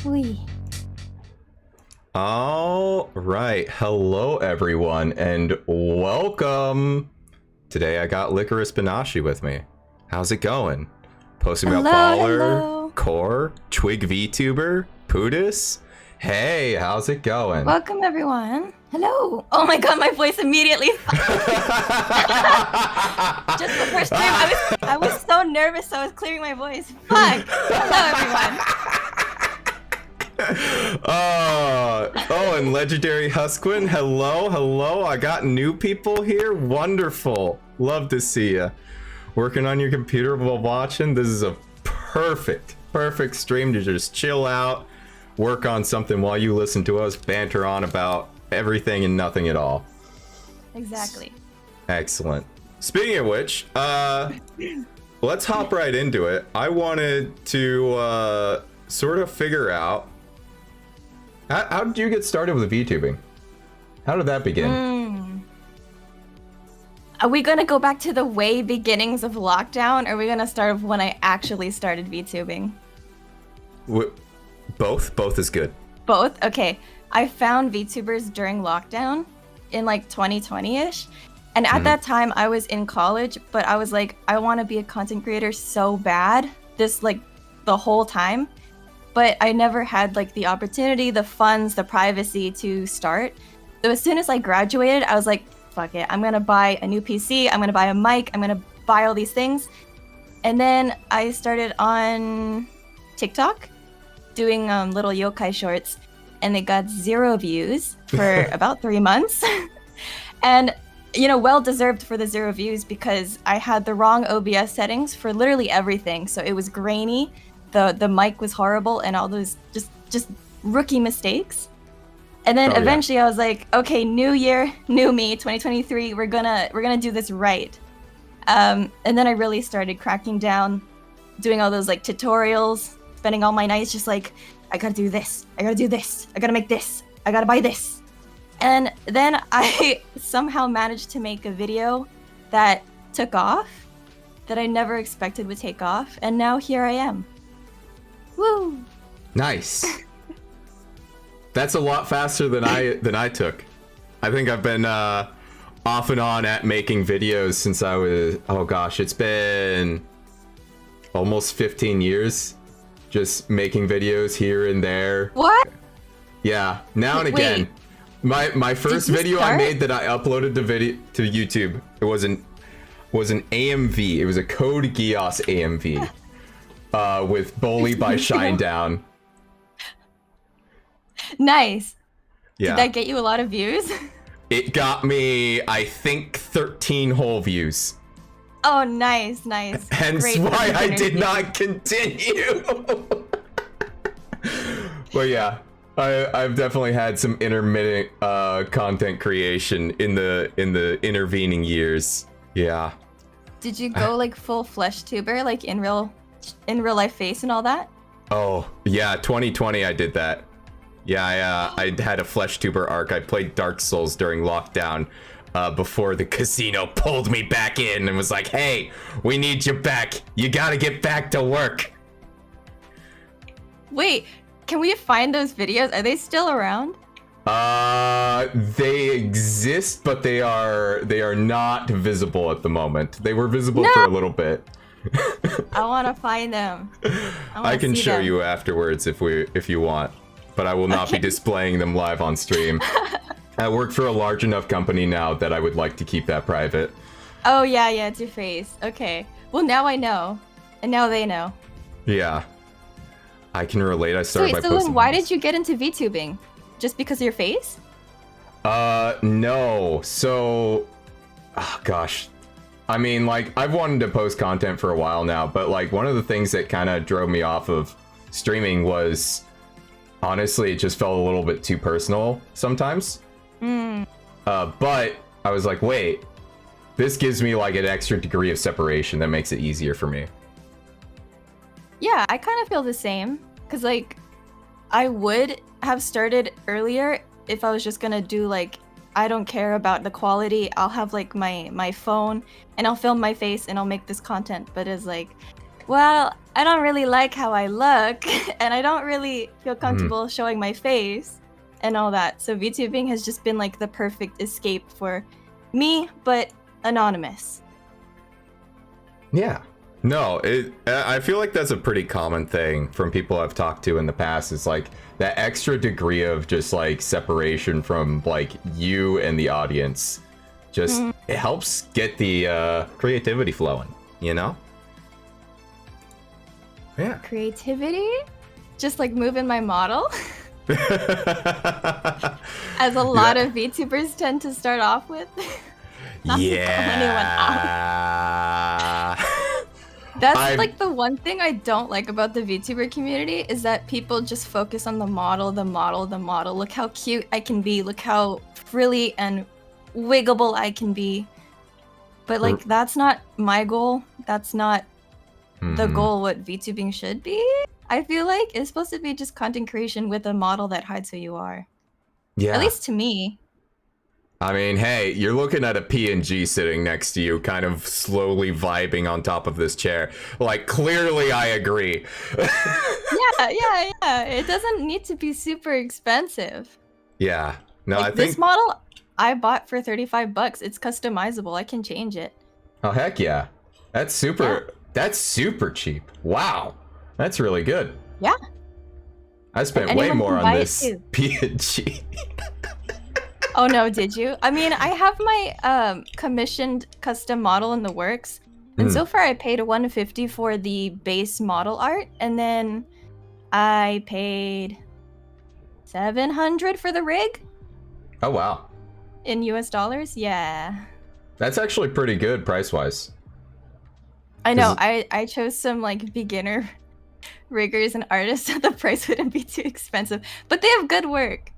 Oi. All right, hello everyone, and welcome. Today I got Lycoris with me. How's it going? Posting about Baller, Core, Twig VTuber, Pudis. Hey, how's it going? Welcome everyone. Hello. Oh my god, my voice immediately. Just the first time I was so nervous, so I was clearing my voice. Fuck. Hello everyone. Oh, and Legendary Husquin, hello. I got new people here. Wonderful. Love to see ya. Working on your computer while watching. This is a perfect stream to just chill out, work on something while you listen to us banter on about everything and nothing at all. Exactly. Excellent. Speaking of which, let's hop right into it. I wanted to sort of figure out, how did you get started with VTubing? How did that begin? Are we gonna go back to the way beginnings of lockdown, or are we gonna start with when I actually started VTubing? Both is good. Both? Okay. I found VTubers during lockdown in like 2020-ish. And at that time I was in college, but I was like, I want to be a content creator so bad, this like the whole time. But I never had like the opportunity, the funds, the privacy to start. So as soon as I graduated, I was like, fuck it. I'm going to buy a new PC. I'm going to buy a mic. I'm going to buy all these things. And then I started on TikTok doing little yokai shorts, and they got 0 views for about 3 months. And, you know, well deserved for the 0 views because I had the wrong OBS settings for literally everything. So it was grainy. The mic was horrible and all those just rookie mistakes. And then eventually I was like, okay, new year, new me, 2023, we're gonna do this right. And then I really started cracking down, doing all those like tutorials, spending all my nights just like, I gotta do this, I gotta do this, I gotta make this. I gotta buy this. And then I somehow managed to make a video that took off, that I never expected would take off, and now here I am. Woo! Nice. That's a lot faster than I took. I think I've been off and on at making videos since I was, oh gosh, it's been almost 15 years just making videos here and there. What? Yeah, now and again. My first video I made that I uploaded to YouTube, it was an AMV. It was a Code Geass AMV with Bully by Shinedown. Nice. Yeah. Did that get you a lot of views? It got me, I think, 13 whole views. Oh, nice, nice. Hence Great why I did not continue. But yeah, I've definitely had some intermittent content creation in the intervening years. Yeah. Did you go like full flesh tuber, like in real life face and all that? Oh yeah, 2020 I did that. Yeah, I had a flesh tuber arc. I played Dark Souls during lockdown before the casino pulled me back in and was like, hey, we need you back. You gotta get back to work. Wait, can we find those videos? Are they still around? They exist, but they are not visible at the moment. They were visible for a little bit. I want to find them. I can show you afterwards if you want, but I will not be displaying them live on stream. I work for a large enough company now that I would like to keep that private. Oh yeah, it's your face. Okay. Well, now I know, and now they know. Yeah, I can relate. I started by so posting. Then why did you get into VTubing? Just because of your face? No. So, oh gosh. I mean, like, I've wanted to post content for a while now, but like one of the things that kind of drove me off of streaming was, honestly, it just felt a little bit too personal sometimes. But I was like, wait, this gives me like an extra degree of separation that makes it easier for me. Yeah, I kind of feel the same. Because, like, I would have started earlier if I was just gonna do, like, I don't care about the quality. I'll have, like, my phone, and I'll film my face, and I'll make this content. But it's like, well, I don't really like how I look, and I don't really feel comfortable showing my face and all that. So VTubing has just been, like, the perfect escape for me, but anonymous. Yeah. No, I feel like that's a pretty common thing from people I've talked to in the past. It's like that extra degree of just like separation from like you and the audience. Just it helps get the creativity flowing, you know? Yeah. Creativity? Just like moving my model? As a lot of VTubers tend to start off with. Not to call anyone out. That's like the one thing I don't like about the VTuber community is that people just focus on the model, the model, the model. Look how cute I can be. Look how frilly and wiggable I can be. But like, that's not my goal. That's not the goal what VTubing should be. I feel like it's supposed to be just content creation with a model that hides who you are. Yeah. At least to me. I mean, hey, you're looking at a PNG sitting next to you, kind of slowly vibing on top of this chair. Like, clearly I agree. Yeah. It doesn't need to be super expensive. Yeah. No, like, I think this model I bought for $35. It's customizable. I can change it. Oh, heck yeah. That's super cheap. Wow. That's really good. Yeah. I spent way more on this PNG. Oh no, did you? I mean, I have my commissioned custom model in the works, and so far I paid $150 for the base model art, and then I paid $700 for the rig. Oh wow. In US dollars, yeah. That's actually pretty good price-wise. I know. I chose some like beginner riggers and artists, so the price wouldn't be too expensive, but they have good work.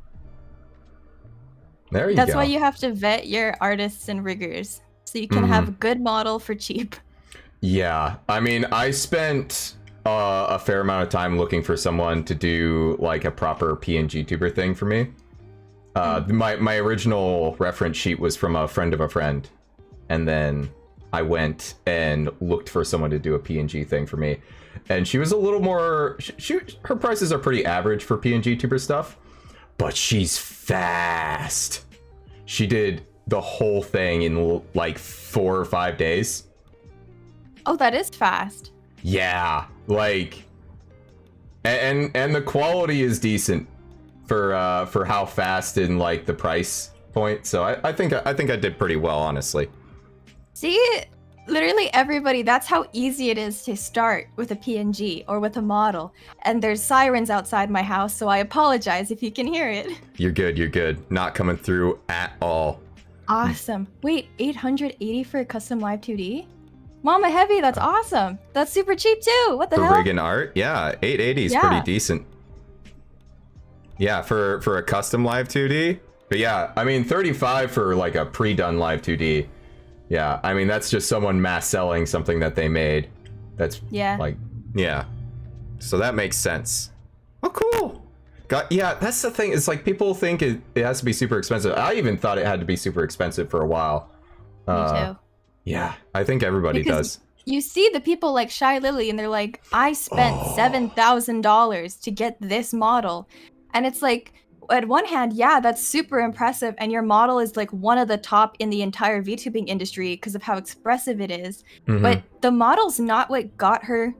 There you go. That's why you have to vet your artists and riggers, so you can have a good model for cheap. Yeah, I mean, I spent a fair amount of time looking for someone to do like a proper PNG tuber thing for me. My original reference sheet was from a friend of a friend, and then I went and looked for someone to do a PNG thing for me, and she was a little more. Her prices are pretty average for PNG tuber stuff, but she's fast. She did the whole thing in like 4 or 5 days. Oh, that is fast. Yeah, like, and the quality is decent for how fast and like the price point. So I think I did pretty well, honestly. See, literally everybody, that's how easy it is to start with a PNG or with a model. And there's sirens outside my house, so I apologize if you can hear it. You're good, you're good. Not coming through at all. Awesome. Wait, 880 for a custom live 2D? Mama Heavy, that's awesome. That's super cheap too. What the hell? For rig and art? Yeah, 880 is pretty decent. Yeah, for a custom live 2D. But yeah, I mean 35 for like a pre-done live 2D. Yeah, I mean that's just someone mass selling something that they made. That's like, yeah. So that makes sense. Oh, cool. Yeah, that's the thing. It's like people think it has to be super expensive. I even thought it had to be super expensive for a while. Me too. Yeah, I think everybody does. You see the people like Shy Lily and they're like, I spent $7,000 to get this model. And it's like, at one hand, yeah, that's super impressive. And your model is like one of the top in the entire VTubing industry because of how expressive it is. But the model's not what got her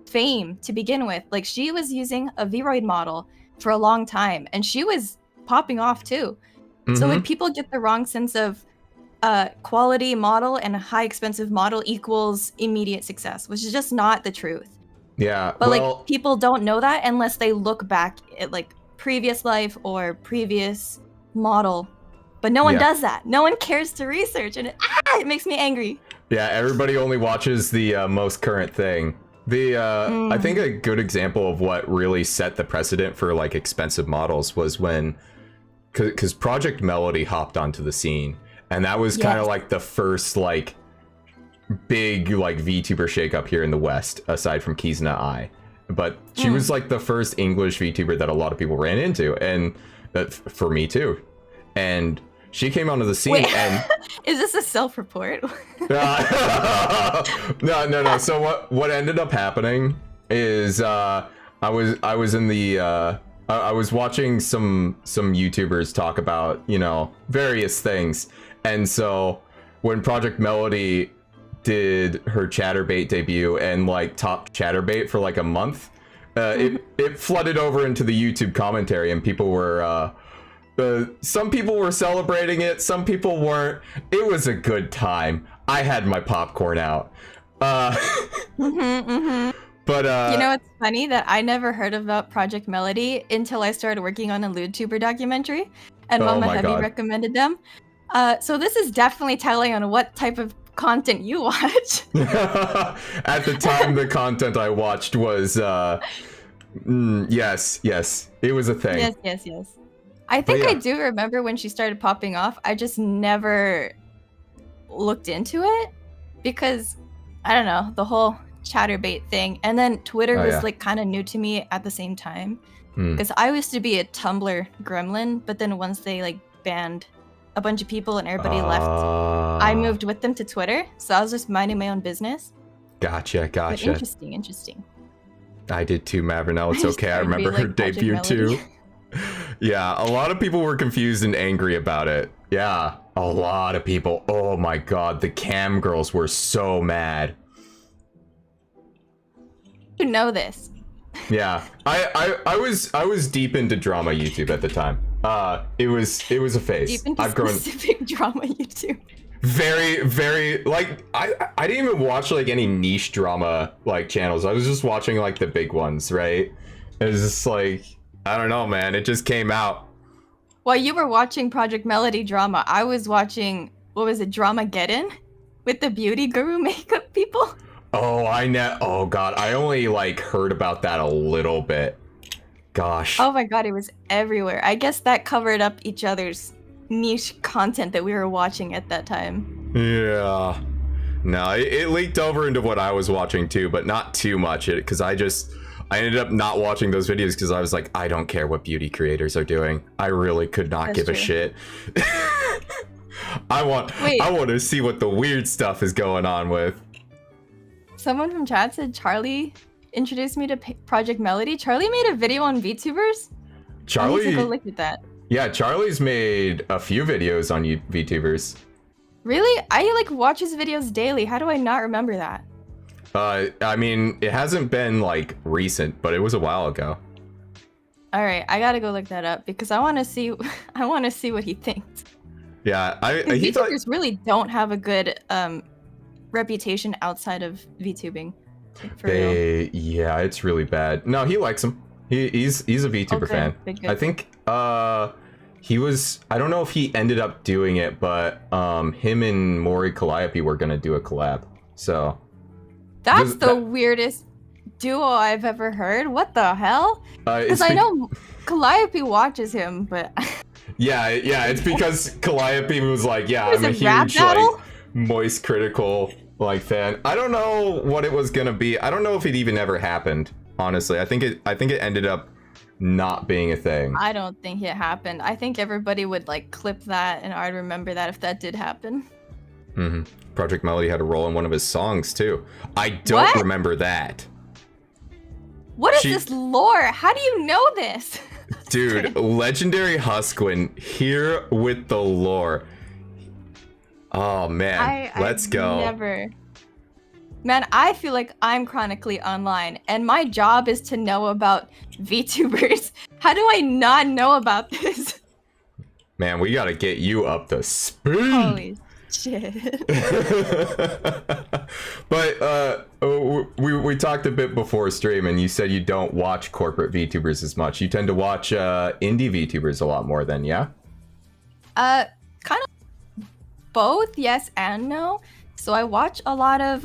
fame to begin with. Like she was using a Vroid model for a long time and she was popping off too. So like people get the wrong sense of quality model and a high expensive model equals immediate success, which is just not the truth. Yeah. But like people don't know that unless they look back at like previous life or previous model. But no one does that. No one cares to research and it makes me angry. Yeah, everybody only watches the most current thing. I think a good example of what really set the precedent for like expensive models was when, because Project Melody hopped onto the scene, and that was kind of like the first like big like VTuber shakeup here in the West, aside from Kizuna Ai. But she was like the first English VTuber that a lot of people ran into, and that for me too. And she came onto the scene. Wait, and is this a self-report? No. So what ended up happening is I was in the I was watching some YouTubers talk about, you know, various things. And so when Project Melody did her Chatterbait debut and like top Chatterbait for like a month, it flooded over into the YouTube commentary, and people were some people were celebrating it, some people weren't. It was a good time. I had my popcorn out. But you know, it's funny that I never heard about Project Melody until I started working on a LewdTuber documentary, and Mama Heavy recommended them. So this is definitely telling on what type of content you watch. At the time, the content I watched was yes, it was a thing. Yes. I think I do remember when she started popping off. I just never looked into it because I don't know, the whole Chatterbait thing, and then Twitter was like kind of new to me at the same time because I used to be a Tumblr gremlin, but then once they like banned a bunch of people and everybody left, I moved with them to Twitter, so I was just minding my own business. Gotcha. But interesting. I did too, Mavernell. It's okay. I remember her debut too. Yeah, a lot of people were confused and angry about it. Yeah, a lot of people. Oh my god, the cam girls were so mad. You know this. Yeah, I was deep into drama YouTube at the time. It was a phase. Deep into specific drama YouTube. Very like I didn't even watch like any niche drama like channels. I was just watching like the big ones, right? It was just like, I don't know, man. It just came out. While you were watching Project Melody drama, I was watching, what was it, Dramageddon? With the beauty guru makeup people? Oh, oh god, I only like heard about that a little bit. Gosh. Oh my god, it was everywhere. I guess that covered up each other's niche content that we were watching at that time. Yeah. No, it leaked over into what I was watching too, but not too much, because I I ended up not watching those videos because I was like, I don't care what beauty creators are doing. I really could not give a shit. I want to see what the weird stuff is going on with. Someone from chat said Charlie introduced me to Project Melody. Charlie made a video on VTubers. Charlie, I need to go look at that. Yeah, Charlie's made a few videos on VTubers. Really? I like watch his videos daily. How do I not remember that? I mean, it hasn't been like recent, but it was a while ago. All right, I gotta go look that up because I want to see. I want to see what he thinks. Yeah, VTubers really don't have a good reputation outside of VTubing. For real. Yeah, it's really bad. No, he likes him. He's a VTuber fan. Good. I think he was. I don't know if he ended up doing it, but him and Mori Calliope were gonna do a collab. So that's the weirdest duo I've ever heard. What the hell? Because I know Calliope watches him, but yeah, it's because Calliope was like, yeah, I'm a huge like Moist Critical like fan. I don't know what it was gonna be. I don't know if it even ever happened. Honestly, I think it ended up not being a thing. I don't think it happened. I think everybody would like clip that, and I'd remember that if that did happen. Mm-hmm. Project Melody had a role in one of his songs too. I don't remember that. What is this lore? How do you know this? Dude, Legendary Husquin here with the lore. Oh man, let's go. Man, I feel like I'm chronically online, and my job is to know about VTubers. How do I not know about this? Man, we gotta get you up to speed. Holy shit. But we talked a bit before stream, and you said you don't watch corporate VTubers as much. You tend to watch indie VTubers a lot more then, yeah? Kind of both, yes and no. So I watch a lot of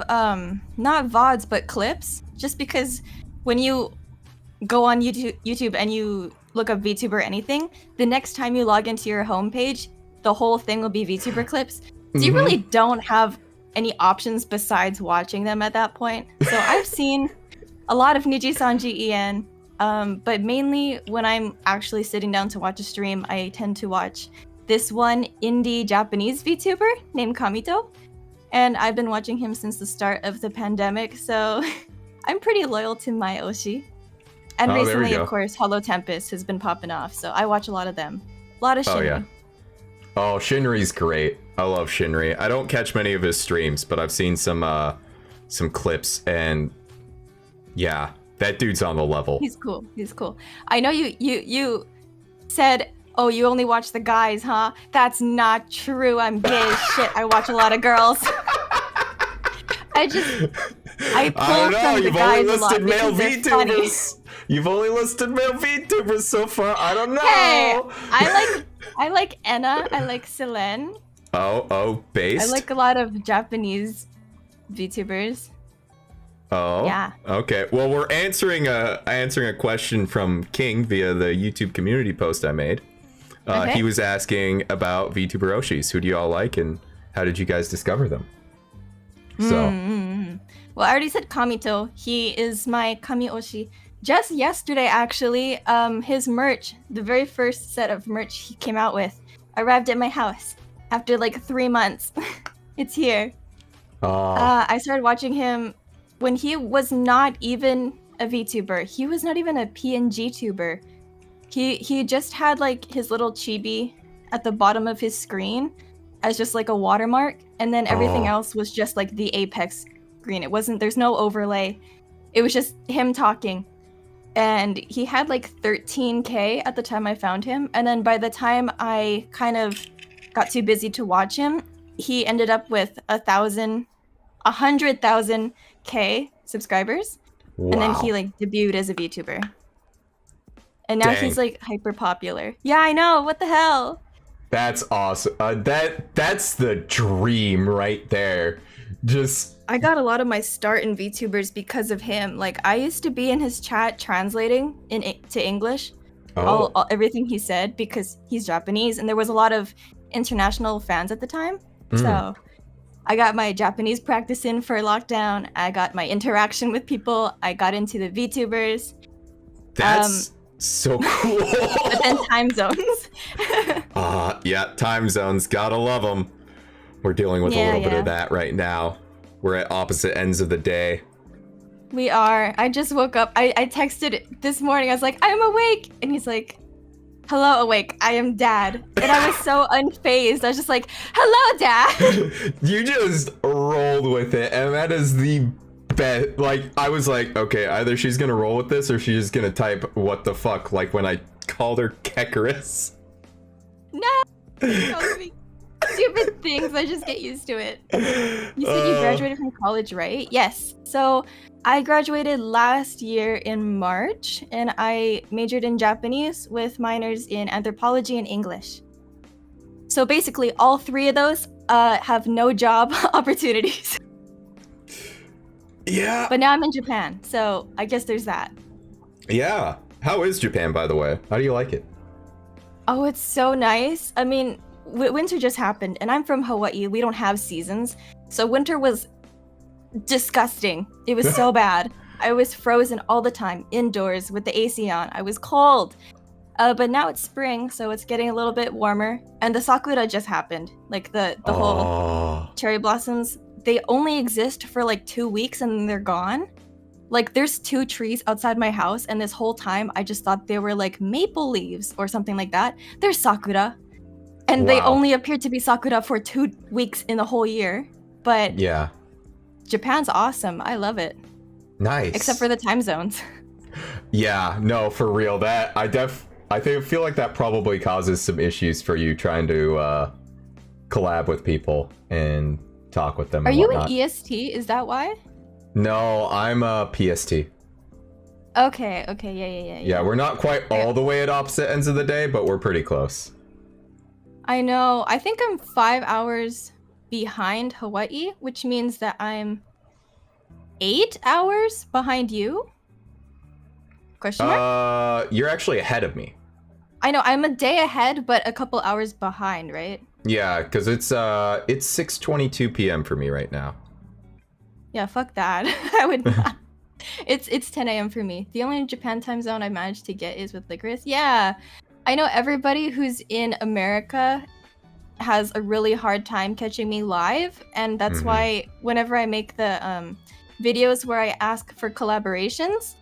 not VODs but clips, just because when you go on YouTube and you look up VTuber or anything, the next time you log into your homepage, the whole thing will be VTuber clips. So you really don't have any options besides watching them at that point. So I've seen a lot of Niji-sanji En, but mainly when I'm actually sitting down to watch a stream, I tend to watch this one indie Japanese VTuber named Kamito. And I've been watching him since the start of the pandemic, so I'm pretty loyal to my Oshi. And recently, of course, Hollow Tempest has been popping off, so I watch a lot of them. A lot of Shinri. Oh, yeah. Oh, Shinri's great. I love Shinri. I don't catch many of his streams, but I've seen some clips, and yeah, that dude's on the level. He's cool. He's cool. I know you said, oh, you only watch the guys, huh? That's not true. I'm gay as shit. I watch a lot of girls. I pull from the guys a lot because they're funny. You've only listed male VTubers so far. I don't know. Hey, I like Enna. I like Selene. Oh, based? I like a lot of Japanese VTubers. Oh, yeah. Okay. Well, we're answering a question from King via the YouTube community post I made. Okay. He was asking about VTuber Oshis. Who do y'all like, and how did you guys discover them? So. Well, I already said Kamito. He is my Kami Oshi. Just yesterday, actually, his merch, the very first set of merch he came out with, arrived at my house after like 3 months. It's here. Oh. I started watching him when he was not even a VTuber. He was not even a PNG tuber. He just had like his little chibi at the bottom of his screen as just like a watermark, and then everything else was just like the apex screen. There's no overlay. It was just him talking. And he had like 13K at the time I found him, and then by the time I kind of got too busy to watch him, he ended up with 100,000K subscribers. Wow. And then he like debuted as a VTuber. And now he's like hyper popular. Yeah, I know. What the hell? That's awesome. That's the dream right there. I got a lot of my start in VTubers because of him. Like, I used to be in his chat translating to English everything he said because he's Japanese, and there was a lot of international fans at the time. So I got my Japanese practice in for lockdown. I got my interaction with people. I got into the VTubers. That's so cool. But then time zones. Yeah, time zones. Gotta love them. We're dealing with a little bit of that right now. We're at opposite ends of the day. We are. I just woke up. I texted this morning. I was like, I'm awake. And he's like, hello, awake. I am dad. And I was so unfazed. I was just like, hello, dad. You just rolled with it. And that is the best. Like, I was like, okay, either she's going to roll with this or she's just going to type, what the fuck? Like when I called her Lycoris. No. Stupid things. I just get used to it. You said you graduated from college, right? Yes. So I graduated last year in March, and I majored in Japanese with minors in anthropology and English. So basically, all three of those have no job opportunities. Yeah. But now I'm in Japan, so I guess there's that. Yeah. How is Japan, by the way? How do you like it? Oh, it's so nice. I mean, winter just happened, and I'm from Hawaii. We don't have seasons. So winter was disgusting. It was so bad. I was frozen all the time, indoors with the AC on. I was cold. But now it's spring, so it's getting a little bit warmer. And the sakura just happened. Like the whole cherry blossoms. They only exist for like 2 weeks and then they're gone. Like there's 2 trees outside my house, and this whole time I just thought they were like maple leaves or something like that. They're sakura. And they only appeared to be sakura for 2 weeks in the whole year. But yeah, Japan's awesome. I love it. Nice. Except for the time zones. Yeah, no, for real. That I feel like that probably causes some issues for you trying to collab with people and talk with them. Are and you whatnot. an EST? Is that why? No, I'm a PST. Okay, yeah. Yeah, we're not quite all the way at opposite ends of the day, but we're pretty close. I know. I think I'm 5 hours behind Hawaii, which means that I'm 8 hours behind you? Question mark? You're actually ahead of me. I know, I'm a day ahead, but a couple hours behind, right? Yeah, because it's 6:22 p.m. for me right now. Yeah, fuck that. I would not. It's 10 a.m. for me. The only Japan time zone I managed to get is with Lycoris. Yeah, I know everybody who's in America has a really hard time catching me live, and that's why whenever I make the videos where I ask for collaborations,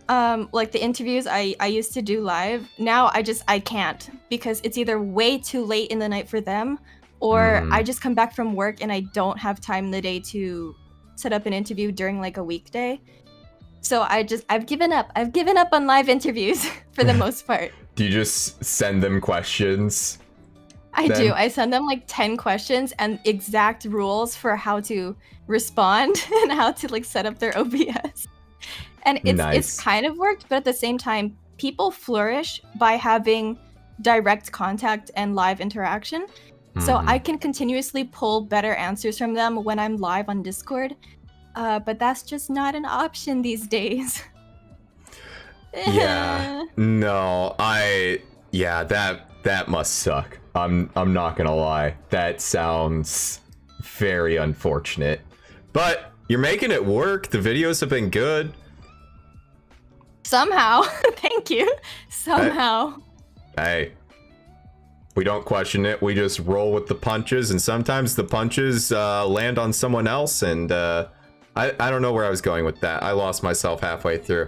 like the interviews I used to do live, now I can't, because it's either way too late in the night for them, or I just come back from work and I don't have time in the day to set up an interview during like a weekday. So I've given up. I've given up on live interviews for the most part. Do you just send them questions? I do. I send them like 10 questions and exact rules for how to respond and how to like set up their OBS. And it's kind of worked, but at the same time, people flourish by having direct contact and live interaction. So I can continuously pull better answers from them when I'm live on Discord. But that's just not an option these days. Yeah. No, that must suck. I'm not gonna lie. That sounds very unfortunate. But you're making it work. The videos have been good. Somehow. Thank you. Somehow. Hey. We don't question it. We just roll with the punches, and sometimes the punches land on someone else, and I don't know where I was going with that. I lost myself halfway through.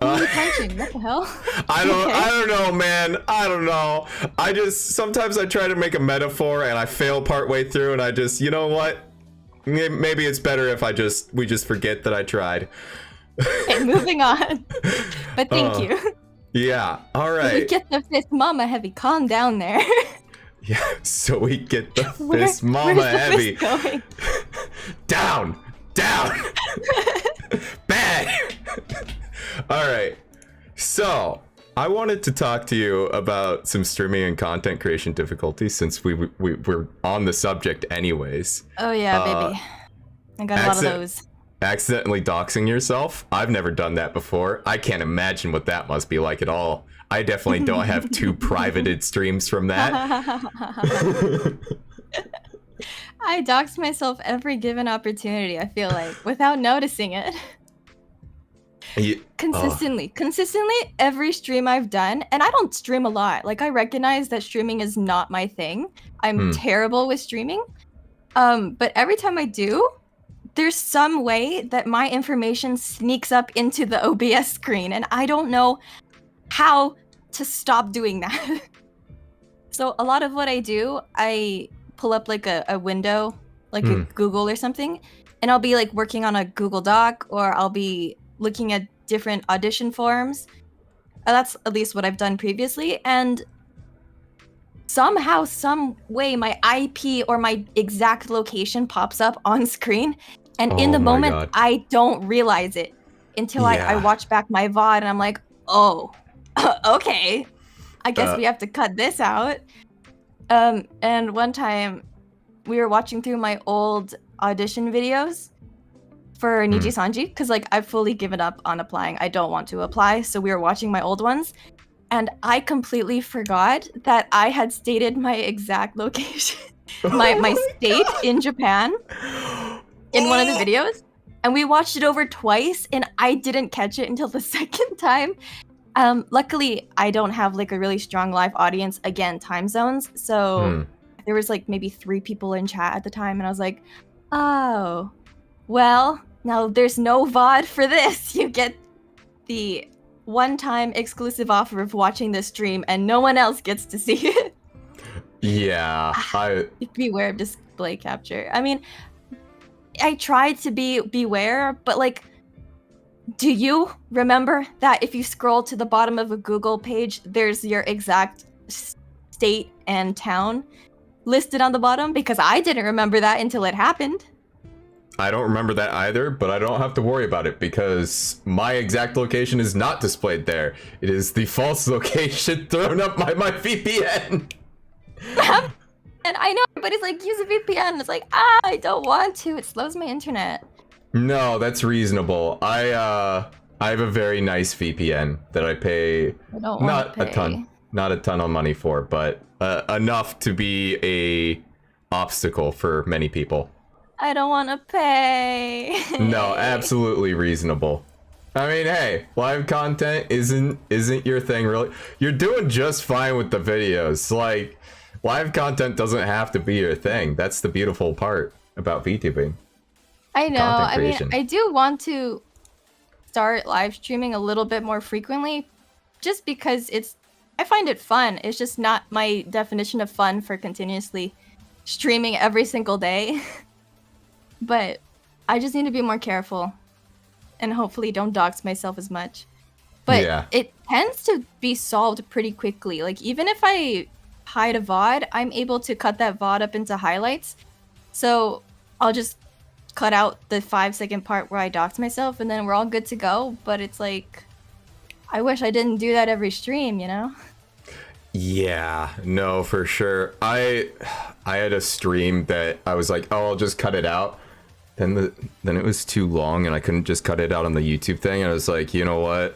Punching. What the hell? I don't know, man. I don't know. Sometimes I try to make a metaphor and I fail partway through, and I just, you know what? Maybe it's better if we just forget that I tried. Okay, moving on. But thank you. Yeah, all right. We get the fist mama heavy. Calm down there. Yeah, so we get the fist mama heavy. Where's the fist going? Down. Bad. All right. So I wanted to talk to you about some streaming and content creation difficulties, since we're on the subject anyways. Oh yeah, baby. I got a lot of those. Accidentally doxing yourself? I've never done that before. I can't imagine what that must be like at all. I definitely don't have 2 privated streams from that. I dox myself every given opportunity, I feel like, without noticing it. Consistently every stream I've done, and I don't stream a lot. Like, I recognize that streaming is not my thing. I'm terrible with streaming. But every time I do, there's some way that my information sneaks up into the OBS screen, and I don't know how to stop doing that. So a lot of what I do, I pull up like a window, like a Google or something, and I'll be like working on a Google Doc, or I'll be looking at different audition forms. That's at least what I've done previously, and somehow, some way, my IP or my exact location pops up on screen, and in the moment, I don't realize it until I watch back my VOD, and I'm like, oh, okay, I guess we have to cut this out. And one time, we were watching through my old audition videos for Niji Sanji, because like I've fully given up on applying. I don't want to apply, so we were watching my old ones, and I completely forgot that I had stated my exact location, my state in Japan, in one of the videos, and we watched it over twice, and I didn't catch it until the second time. Luckily, I don't have like a really strong live audience, again, time zones, so there was like maybe 3 people in chat at the time, and I was like, oh, well, now there's no VOD for this. You get the one-time exclusive offer of watching this stream, and no one else gets to see it. Yeah, beware of display capture. I mean, I tried to beware, but like, do you remember that if you scroll to the bottom of a Google page, there's your exact state and town listed on the bottom? Because I didn't remember that until it happened. I don't remember that either, but I don't have to worry about it because my exact location is not displayed there. It is the false location thrown up by my VPN. And I know, but it's like, use a VPN. It's like, I don't want to. It slows my internet. No, that's reasonable. I have a very nice VPN that I pay not a ton of money for, but enough to be a obstacle for many people. I don't want to pay. No, absolutely reasonable. I mean, hey, live content isn't your thing, really. You're doing just fine with the videos. Like, live content doesn't have to be your thing. That's the beautiful part about VTubing. I know. I mean, I do want to start live streaming a little bit more frequently, just because I find it fun. It's just not my definition of fun for continuously streaming every single day. But I just need to be more careful and hopefully don't dox myself as much. But it tends to be solved pretty quickly. Like, even if I hide a VOD, I'm able to cut that VOD up into highlights. So I'll just cut out the 5-second part where I dox myself, and then we're all good to go. But it's like, I wish I didn't do that every stream, you know? Yeah, no, for sure. I had a stream that I was like, oh, I'll just cut it out. Then it was too long and I couldn't just cut it out on the YouTube thing. And I was like, you know what?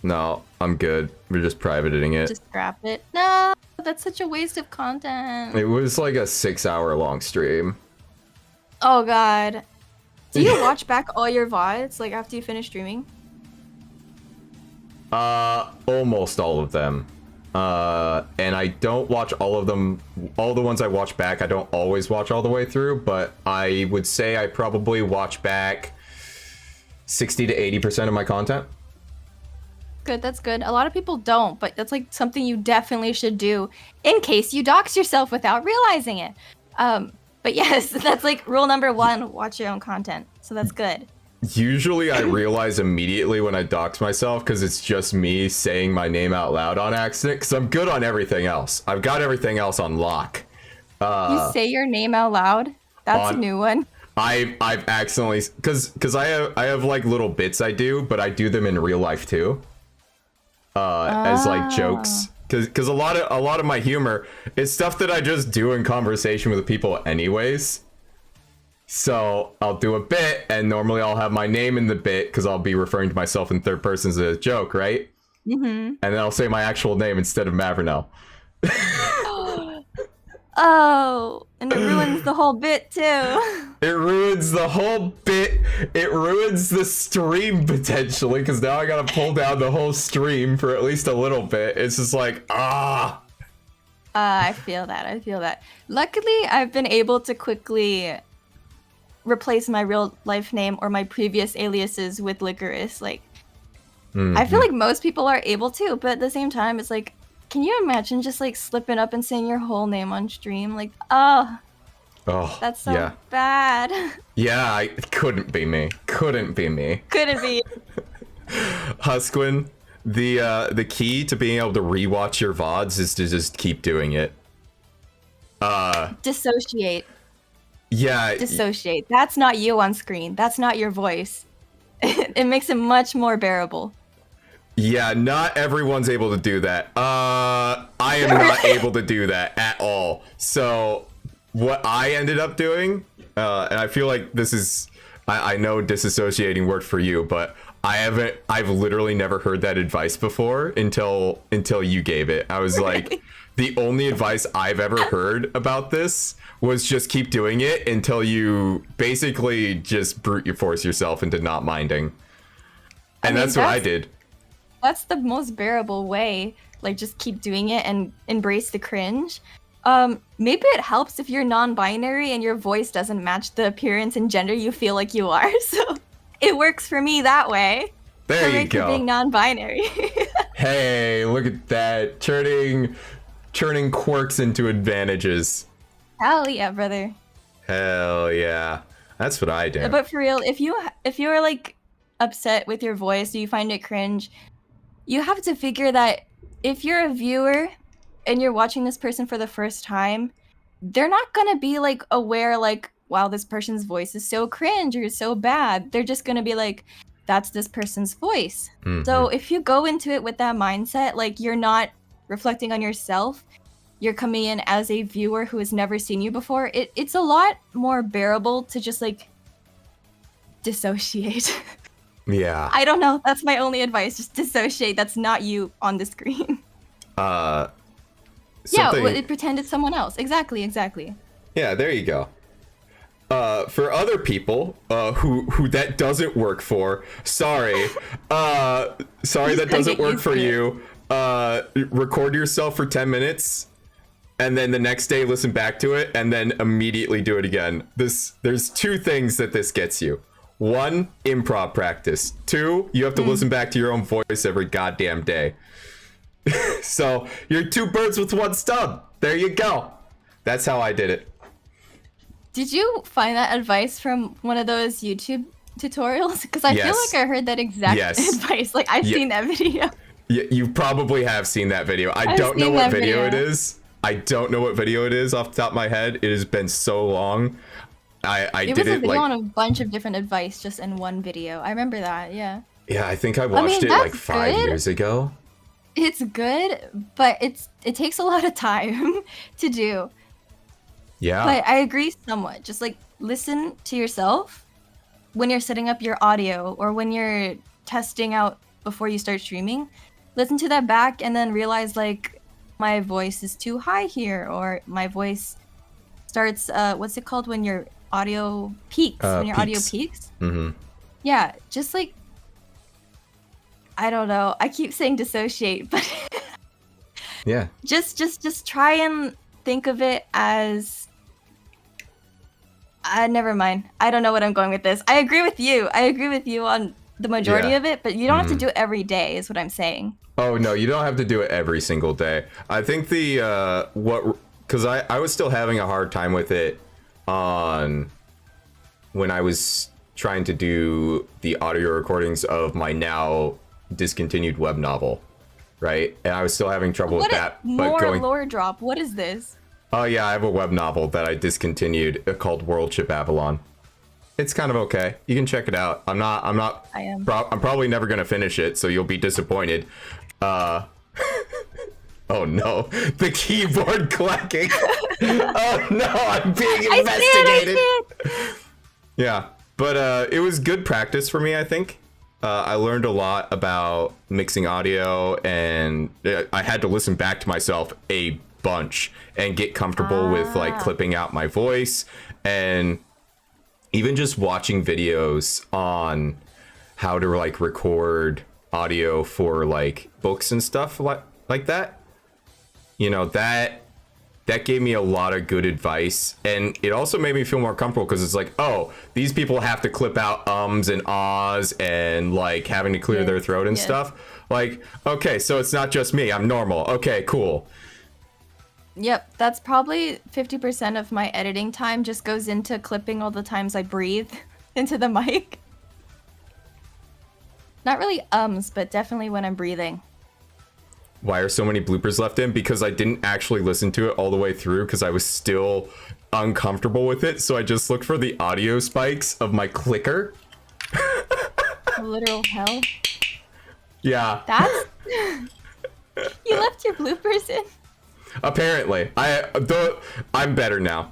No, I'm good. We're just privating it. Just scrap it. No, that's such a waste of content. It was like a 6-hour long stream. Oh god. Do you watch back all your VODs like after you finish streaming? Almost all of them. And I don't watch all of them. All the ones I watch back, I don't always watch all the way through, but I would say I probably watch back 60 to 80% of my content. Good, that's good. A lot of people don't, but that's like something you definitely should do in case you dox yourself without realizing it. But yes, that's like rule number 1, watch your own content. So that's good. Usually I realize immediately when I dox myself because it's just me saying my name out loud on accident, because I'm good on everything else. I've got everything else on lock. You say your name out loud? That's a new one. I've accidentally, because I have like little bits I do, but I do them in real life too. As like jokes. Because a lot of my humor is stuff that I just do in conversation with people anyways. So I'll do a bit, and normally I'll have my name in the bit because I'll be referring to myself in third person as a joke, right? And then I'll say my actual name instead of Mavernell. Oh, and it ruins the whole bit too. It ruins the whole bit. It ruins the stream potentially, because now I gotta pull down the whole stream for at least a little bit. It's just like, ah. I feel that. I feel that. Luckily, I've been able to quickly replace my real life name or my previous aliases with Lycoris. Like, I feel like most people are able to, but at the same time, it's like, can you imagine just like slipping up and saying your whole name on stream? Like, oh, that's so bad. Yeah, it couldn't be me. Couldn't be me. Couldn't be. Husquin, the key to being able to rewatch your VODs is to just keep doing it. Dissociate. Yeah. Dissociate. That's not you on screen. That's not your voice. It makes it much more bearable. Yeah, not everyone's able to do that. I am not able to do that at all. So what I ended up doing, and I feel like this is, I know disassociating worked for you, but I've literally never heard that advice before until you gave it. I was like, the only advice I've ever heard about this was just keep doing it until you basically just brute force yourself into not minding. And that's what I did. That's the most bearable way. Like, just keep doing it and embrace the cringe. Maybe it helps if you're non-binary and your voice doesn't match the appearance and gender you feel like you are. So it works for me that way. There you go. Being non-binary. Hey, look at that. Turning quirks into advantages. Hell yeah, brother. Hell yeah. That's what I do. But for real, if you are like upset with your voice, or you find it cringe, you have to figure that if you're a viewer and you're watching this person for the first time, they're not gonna be like aware like, wow, this person's voice is so cringe or so bad. They're just gonna be like, that's this person's voice. So if you go into it with that mindset, like you're not reflecting on yourself, you're coming in as a viewer who has never seen you before, it's a lot more bearable to just like dissociate. Yeah. I don't know. That's my only advice. Just dissociate. That's not you on the screen. Something... Yeah, pretend it's someone else. Exactly. Yeah, there you go. For other people who that doesn't work for, sorry that doesn't work for you. Record yourself for 10 minutes and then the next day listen back to it and then immediately do it again. There's two things that this gets you. 1, improv practice. 2, you have to listen back to your own voice every goddamn day. So you're 2 birds with 1 stone. There you go. That's how I did it. Did you find that advice from one of those YouTube tutorials? Because I feel like I heard that exact advice. Like, I've seen that video. You probably have seen that video. I don't know what video it is. I don't know what video it is off the top of my head. It has been so long. It was a video on a bunch of different advice just in one video. I remember that, yeah. Yeah, I think I watched it like 5 years ago. It's good, but it takes a lot of time to do. Yeah. But I agree somewhat. Just like listen to yourself when you're setting up your audio or when you're testing out before you start streaming. Listen to that back and then realize like my voice is too high here, or my voice starts what's it called when your audio peaks, when your audio peaks. Yeah, just like, I don't know, I keep saying dissociate, but yeah, just try and think of it as never mind, I don't know what I'm going with this. I agree with you on the majority of it, but you don't have to do it every day is what I'm saying. Oh no, you don't have to do it every single day. I think because I was still having a hard time with it on when I was trying to do the audio recordings of my now discontinued web novel, right? And I was still having trouble with that. Lore drop. What is this? Oh yeah, I have a web novel that I discontinued called World Ship Avalon. It's kind of okay. You can check it out. I'm probably never gonna finish it, so you'll be disappointed. Oh no, the keyboard clacking. Oh no, I'm being investigated. I see it. Yeah, but it was good practice for me, I think. I learned a lot about mixing audio, and I had to listen back to myself a bunch and get comfortable with like clipping out my voice, and even just watching videos on how to like record audio for like books and stuff like that. You know, that gave me a lot of good advice, and it also made me feel more comfortable because it's like, oh, these people have to clip out ums and ahs and like having to clear their throat and stuff. Like, okay, so it's not just me, I'm normal. Okay, cool. Yep, that's probably 50% of my editing time just goes into clipping all the times I breathe into the mic. Not really ums, but definitely when I'm breathing. Why are so many bloopers left in? Because I didn't actually listen to it all the way through because I was still uncomfortable with it. So I just looked for the audio spikes of my clicker. Literal hell. Yeah. That's... You left your bloopers in? Apparently. I'm better now.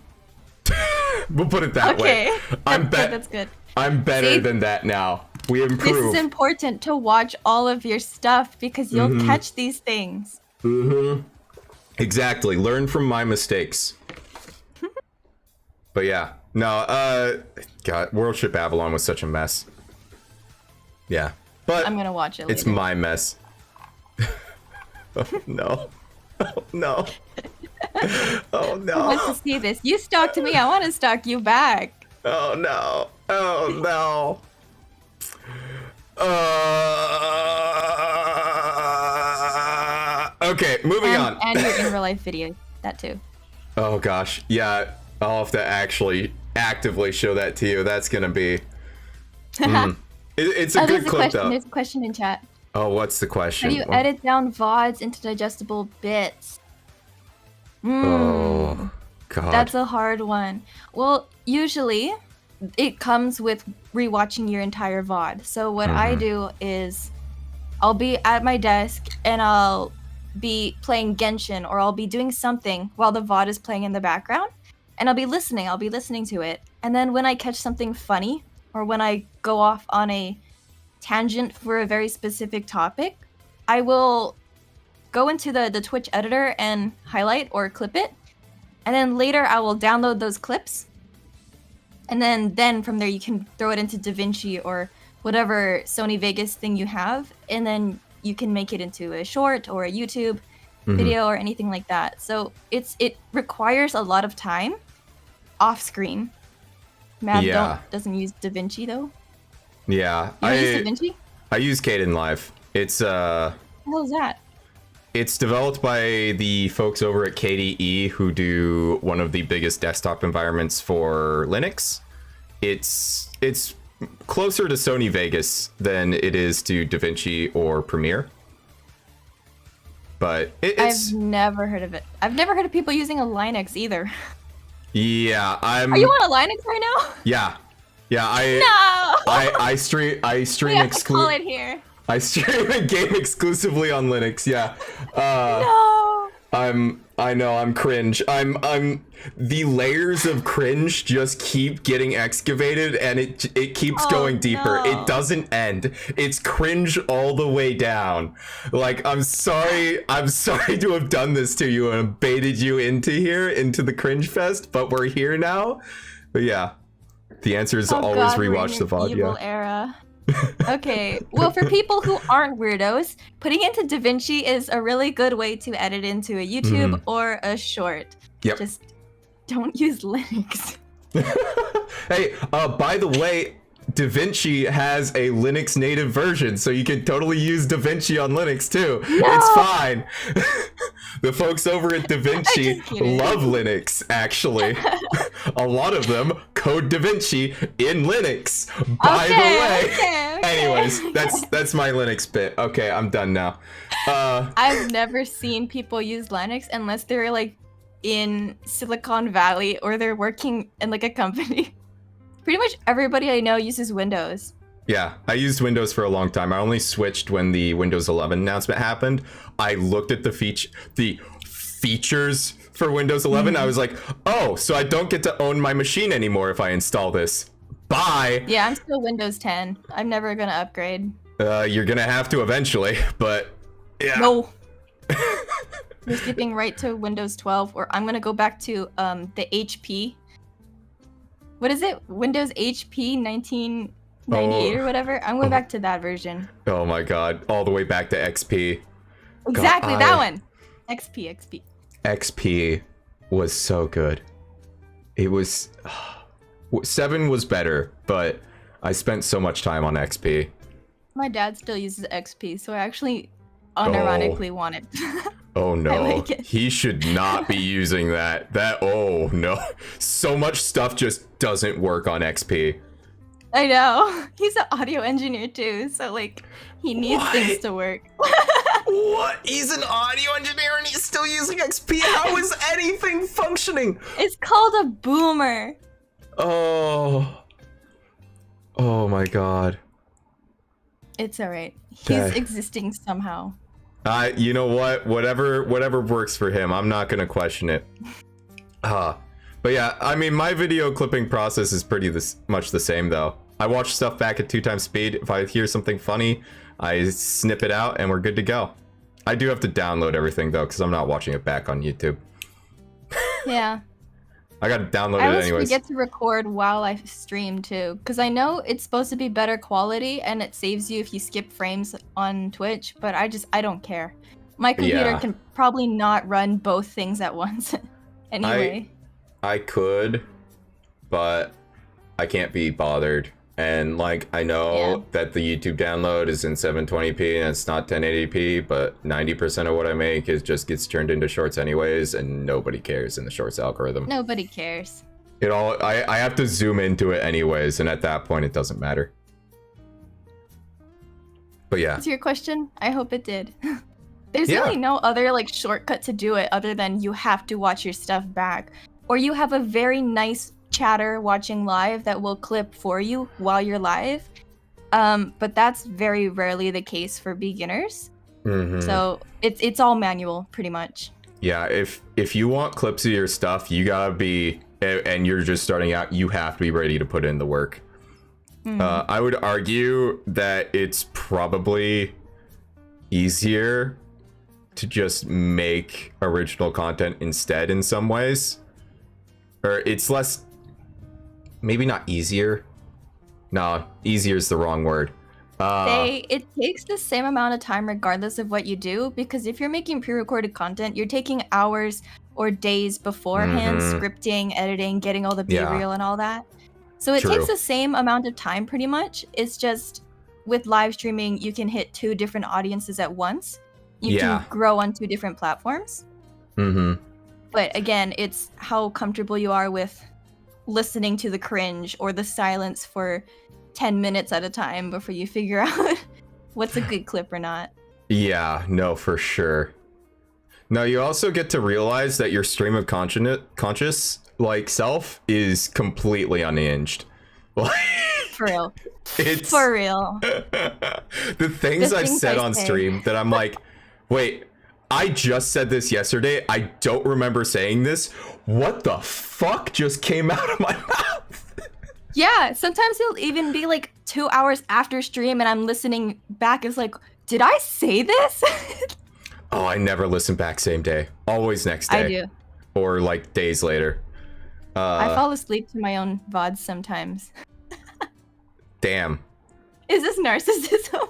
We'll put it that way. That's good. I'm better than that now. We improved. This is important to watch all of your stuff because you'll catch these things. Exactly. Learn from my mistakes. But yeah. No, God, World Ship Avalon was such a mess. Yeah. But I'm gonna watch it later. It's my mess. Oh no. Oh no. Oh no. I want to see this. You stalked me, I want to stalk you back. Oh no. Oh no. Okay, moving on. And your in real life video, that too. Oh gosh, yeah, I'll have to actually actively show that to you. That's gonna be. It's a good clip though. There's a question in chat. Oh, what's the question? How do you edit down VODs into digestible bits? Oh God. That's a hard one. Well, usually it comes with rewatching your entire VOD. So what I do is I'll be at my desk and I'll be playing Genshin, or I'll be doing something while the VOD is playing in the background, and I'll be listening to it. And then when I catch something funny, or when I go off on a tangent for a very specific topic, I will go into the Twitch editor and highlight or clip it. And then later I will download those clips. And then from there you can throw it into DaVinci or whatever Sony Vegas thing you have. And then you can make it into a short or a YouTube video or anything like that. So it requires a lot of time off screen. Mav doesn't use DaVinci though. Yeah. You don't use DaVinci? I use Kden Live. It's What the hell is that? It's developed by the folks over at KDE who do one of the biggest desktop environments for Linux. It's closer to Sony Vegas than it is to DaVinci or Premiere. But it's... I've never heard of it. I've never heard of people using a Linux either. Yeah, Are you on a Linux right now? Yeah. I stream call it here. I stream a game exclusively on Linux. Yeah. No. I know I'm cringe. I'm the layers of cringe just keep getting excavated, and it keeps going deeper. No. It doesn't end. It's cringe all the way down. Like, I'm sorry to have done this to you and baited you into the cringe fest, but we're here now. But yeah, the answer is always rewatch the VOD. Evil era. Okay, well, for people who aren't weirdos, putting into DaVinci is a really good way to edit into a YouTube or a short. Yep. Just don't use Linux. Hey, by the way, DaVinci has a Linux native version, so you can totally use DaVinci on Linux too. No! It's fine. The folks over at DaVinci love Linux, actually. A lot of them code DaVinci in Linux, by the way. Okay. Anyways, that's my Linux bit. Okay, I'm done now. I've never seen people use Linux unless they're like in Silicon Valley or they're working in like a company. Pretty much everybody I know uses Windows. Yeah, I used Windows for a long time. I only switched when the Windows 11 announcement happened. I looked at the features for Windows 11. I was like, oh, so I don't get to own my machine anymore if I install this. Bye. Yeah, I'm still Windows 10. I'm never gonna upgrade. You're gonna have to eventually, but yeah. No. You're skipping right to Windows 12, or I'm gonna go back to the HP. What is it? Windows HP 1998 or whatever. I'm going back to that version. Oh my god, all the way back to XP. Exactly, God, that one. XP. XP was so good. It was 7 was better, but I spent so much time on XP. My dad still uses XP, so I actually unironically want it. Oh no, I like it. He should not be using that. Oh no, so much stuff just doesn't work on XP. I know. He's an audio engineer too, so like he needs things to work. What? He's an audio engineer and he's still using XP? How is anything functioning? It's called a boomer. Oh my god. It's alright. He's existing somehow. You know what? Whatever works for him. I'm not gonna question it. But yeah, I mean, my video clipping process is pretty much the same though. I watch stuff back at 2 times speed. If I hear something funny, I snip it out and we're good to go. I do have to download everything though, because I'm not watching it back on YouTube. Yeah. I gotta download I it always anyways. forget to record while I stream too, because I know it's supposed to be better quality and it saves you if you skip frames on Twitch, but I don't care. My computer can probably not run both things at once anyway. I could, but I can't be bothered. And like, I know that the YouTube download is in 720p and it's not 1080p, but 90% of what I make just gets turned into shorts anyways, and nobody cares in the shorts algorithm. Nobody cares. I have to zoom into it anyways, and at that point it doesn't matter. But yeah. That's your question? I hope it did. There's really no other like shortcut to do it other than you have to watch your stuff back. Or you have a very nice chatter watching live that will clip for you while you're live. But that's very rarely the case for beginners. So it's all manual pretty much. Yeah, if you want clips of your stuff, you gotta be, and you're just starting out, you have to be ready to put in the work. I would argue that it's probably easier to just make original content instead in some ways. Or it's less, maybe not easier. No, easier is the wrong word. It takes the same amount of time regardless of what you do, because if you're making pre-recorded content, you're taking hours or days beforehand, scripting, editing, getting all the B-reel and all that. So it takes the same amount of time pretty much. It's just with live streaming, you can hit 2 different audiences at once. You can grow on 2 different platforms. But again, it's how comfortable you are with listening to the cringe or the silence for 10 minutes at a time before you figure out what's a good clip or not. Yeah, no, for sure. Now you also get to realize that your stream of conscious like self is completely unhinged. For real. It's for real. The things I've said on stream that I'm like, wait, I just said this yesterday. I don't remember saying this. What the fuck just came out of my mouth? Yeah, sometimes it'll even be like 2 hours after stream and I'm listening back. It's like, did I say this? Oh, I never listen back same day. Always next day. I do. Or like days later. I fall asleep to my own VODs sometimes. Damn. Is this narcissism?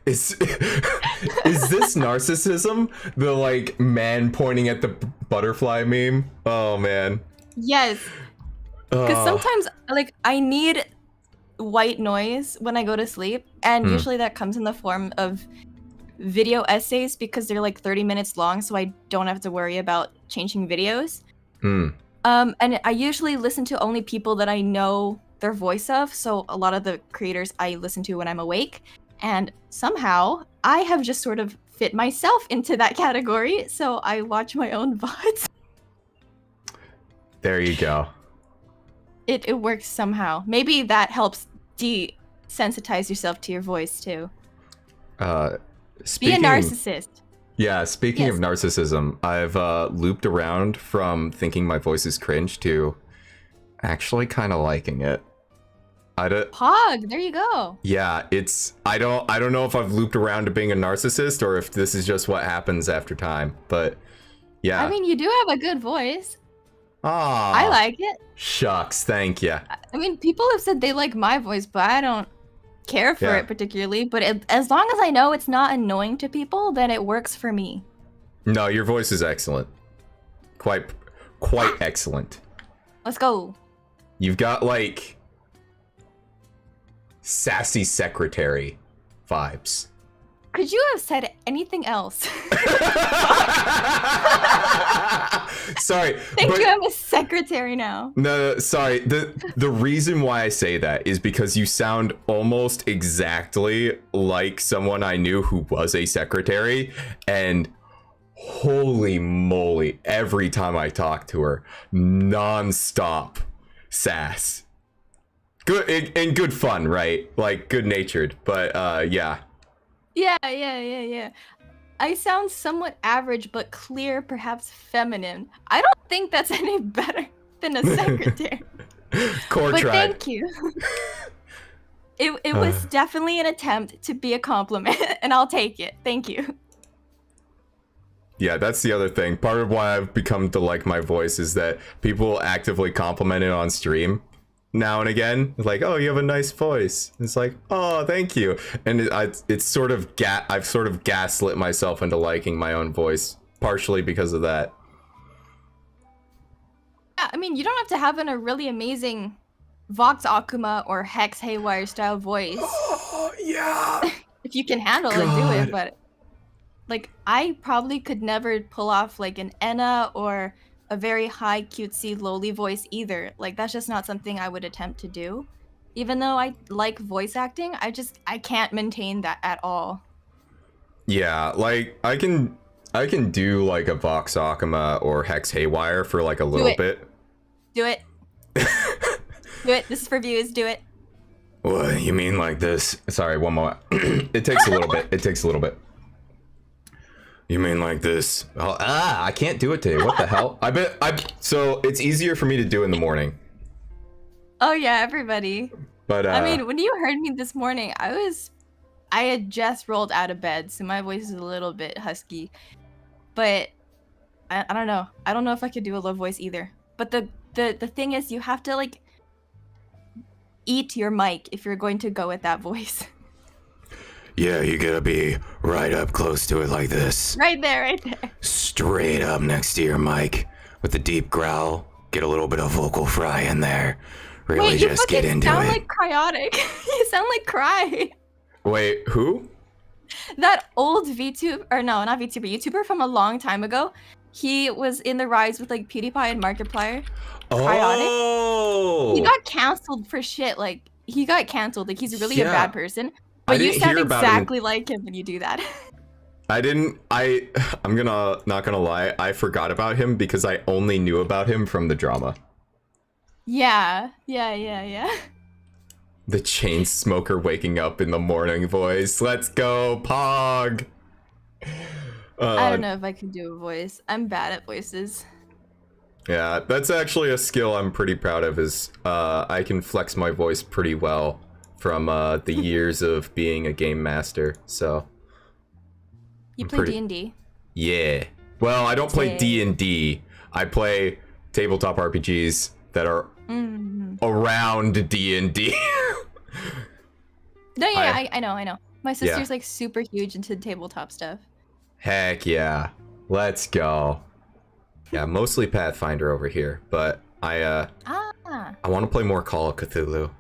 Is this narcissism? The like man pointing at the butterfly meme? Oh man. Yes. Because sometimes like I need white noise when I go to sleep, and usually that comes in the form of video essays because they're like 30 minutes long, so I don't have to worry about changing videos. And I usually listen to only people that I know their voice of, so a lot of the creators I listen to when I'm awake. And somehow, I have just sort of fit myself into that category, so I watch my own VODs. There you go. It works somehow. Maybe that helps desensitize yourself to your voice, too. Be a narcissist. Yeah, speaking of narcissism, I've looped around from thinking my voice is cringe to actually kind of liking it. Pog, there you go. Yeah, I don't know if I've looped around to being a narcissist or if this is just what happens after time, but Yeah. I mean, you do have a good voice. I Ah, like it. shucks, thank you. I mean, people have said they like my voice, but I don't care for Yeah. it particularly. But as long as I know it's not annoying to people, then it works for me. No, your voice is excellent. Quite excellent. Let's go. You've got like sassy secretary vibes. Could you have said anything else? Sorry. Thank you, I'm a secretary now. No, sorry. The reason why I say that is because you sound almost exactly like someone I knew who was a secretary, and holy moly, every time I talk to her, non-stop sass. Good and good fun, right? Like good-natured, but yeah. Yeah. I sound somewhat average, but clear, perhaps feminine. I don't think that's any better than a secretary. Core But tribe. thank you. It was definitely an attempt to be a compliment, and I'll take it. Thank you. Yeah, that's the other thing. Part of why I've become to like my voice is that people actively compliment it on stream now and again. Like, oh, you have a nice voice. It's like, oh, thank you. And it's sort of I've sort of gaslit myself into liking my own voice, partially because of that. Yeah, I mean, you don't have to have a really amazing Vox Akuma or Hex Haywire style voice. Oh, yeah. If you can handle it, do it. But like, I probably could never pull off like an Enna or a very high cutesy lowly voice either. Like, that's just not something I would attempt to do. Even though I like voice acting, I can't maintain that at all. Yeah, like I can do like a Vox Akuma or Hex Haywire for like a little bit. Do it. Do it. This is for views. Do it. What, you mean like this? Sorry, one more. It takes a little bit. It takes a little bit. You mean like this? Oh, I can't do it today. What the hell? So it's easier for me to do in the morning. Oh yeah, everybody. But I mean, when you heard me this morning, I had just rolled out of bed, so my voice is a little bit husky. But I don't know. I don't know if I could do a low voice either. But the thing is, you have to like eat your mic if you're going to go with that voice. Yeah, you gotta be right up close to it like this. Right there. Straight up next to your mic with the deep growl. Get a little bit of vocal fry in there. Really Wait, just get into you it. sound like cryotic. You sound like Cry. Wait, who? That old VTuber, or no, not VTuber, YouTuber from a long time ago. He was in the rise with like PewDiePie and Markiplier. Oh! He got canceled for shit. Like, he got canceled. Like, he's really a Yeah. bad person. But you sound exactly like him when you do that. I'm not gonna lie, I forgot about him because I only knew about him from the drama. Yeah. The chain smoker waking up in the morning voice. Let's go, Pog! I don't know if I can do a voice. I'm bad at voices. Yeah, that's actually a skill I'm pretty proud of, is I can flex my voice pretty well from the years of being a game master, so... You play D&D? Yeah. Well, I don't play D&D. I play tabletop RPGs that are around D&D. No, yeah, I know. My sister's like super huge into tabletop stuff. Heck yeah. Let's go. Yeah, mostly Pathfinder over here, but I want to play more Call of Cthulhu.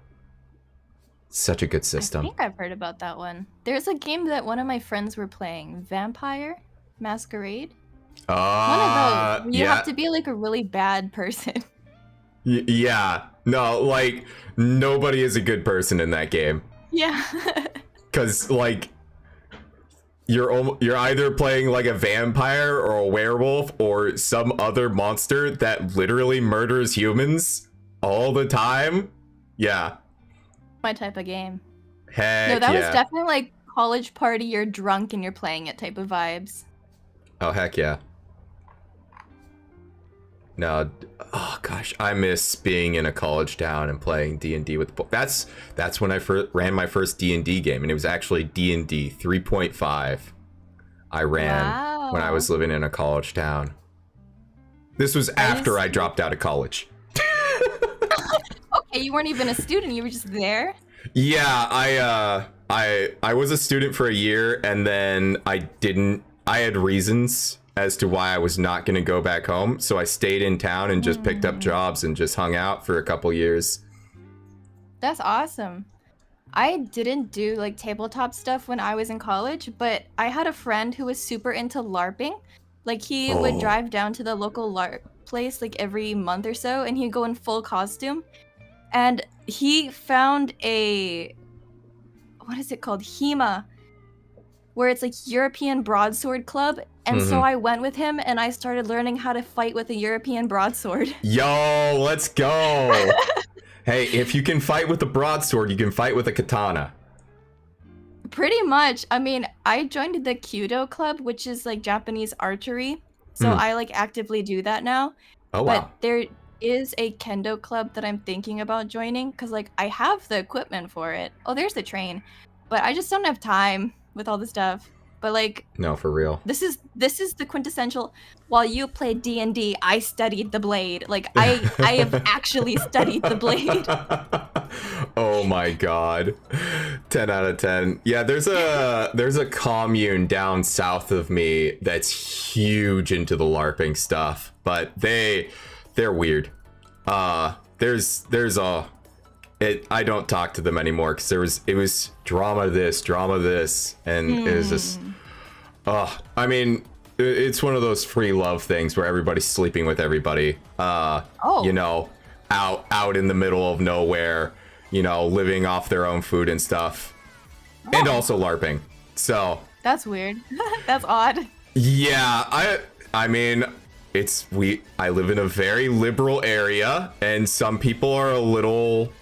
Such a good system. I think I've heard about that one. There's a game that one of my friends were playing, Vampire Masquerade. One of those. You have to be like a really bad person. Yeah. No, like nobody is a good person in that game. Yeah. Cuz like you're either playing like a vampire or a werewolf or some other monster that literally murders humans all the time. Yeah. My type of game. Heck no, that yeah. was definitely like college party, you're drunk and you're playing it type of vibes. Oh, heck yeah. No, oh gosh, I miss being in a college town and playing D&D with that's when I ran my first D&D game, and it was actually D&D 3.5. I ran when I was living in a college town. This was after I dropped out of college. Okay, you weren't even a student. You were just there. Yeah, I was a student for a year, and then I had reasons as to why I was not going to go back home, so I stayed in town and just picked up jobs and just hung out for a couple years. That's awesome. I didn't do like tabletop stuff when I was in college, but I had a friend who was super into LARPing. Like he would drive down to the local LARP place like every month or so, and he'd go in full costume. And he found what is it called? HEMA, where it's like European Broadsword Club. And so I went with him and I started learning how to fight with a European broadsword. Yo, let's go. Hey, if you can fight with a broadsword, you can fight with a katana. Pretty much. I mean, I joined the Kyudo club, which is like Japanese archery. So I like actively do that now. Oh, wow. But there is a kendo club that I'm thinking about joining because like I have the equipment for it. Oh, there's the train. But I just don't have time with all the stuff. But like, no, for real. This is the quintessential. While you played D&D, I studied the blade. Like I have actually studied the blade. Oh my god, 10 out of 10. Yeah, there's a commune down south of me that's huge into the LARPing stuff, but they're weird. I don't talk to them anymore because it was drama this, and it was just, I mean, it's one of those free love things where everybody's sleeping with everybody. You know, out in the middle of nowhere, you know, living off their own food and stuff, and also LARPing. So that's weird. That's odd. Yeah, I mean. I live in a very liberal area, and some people are a little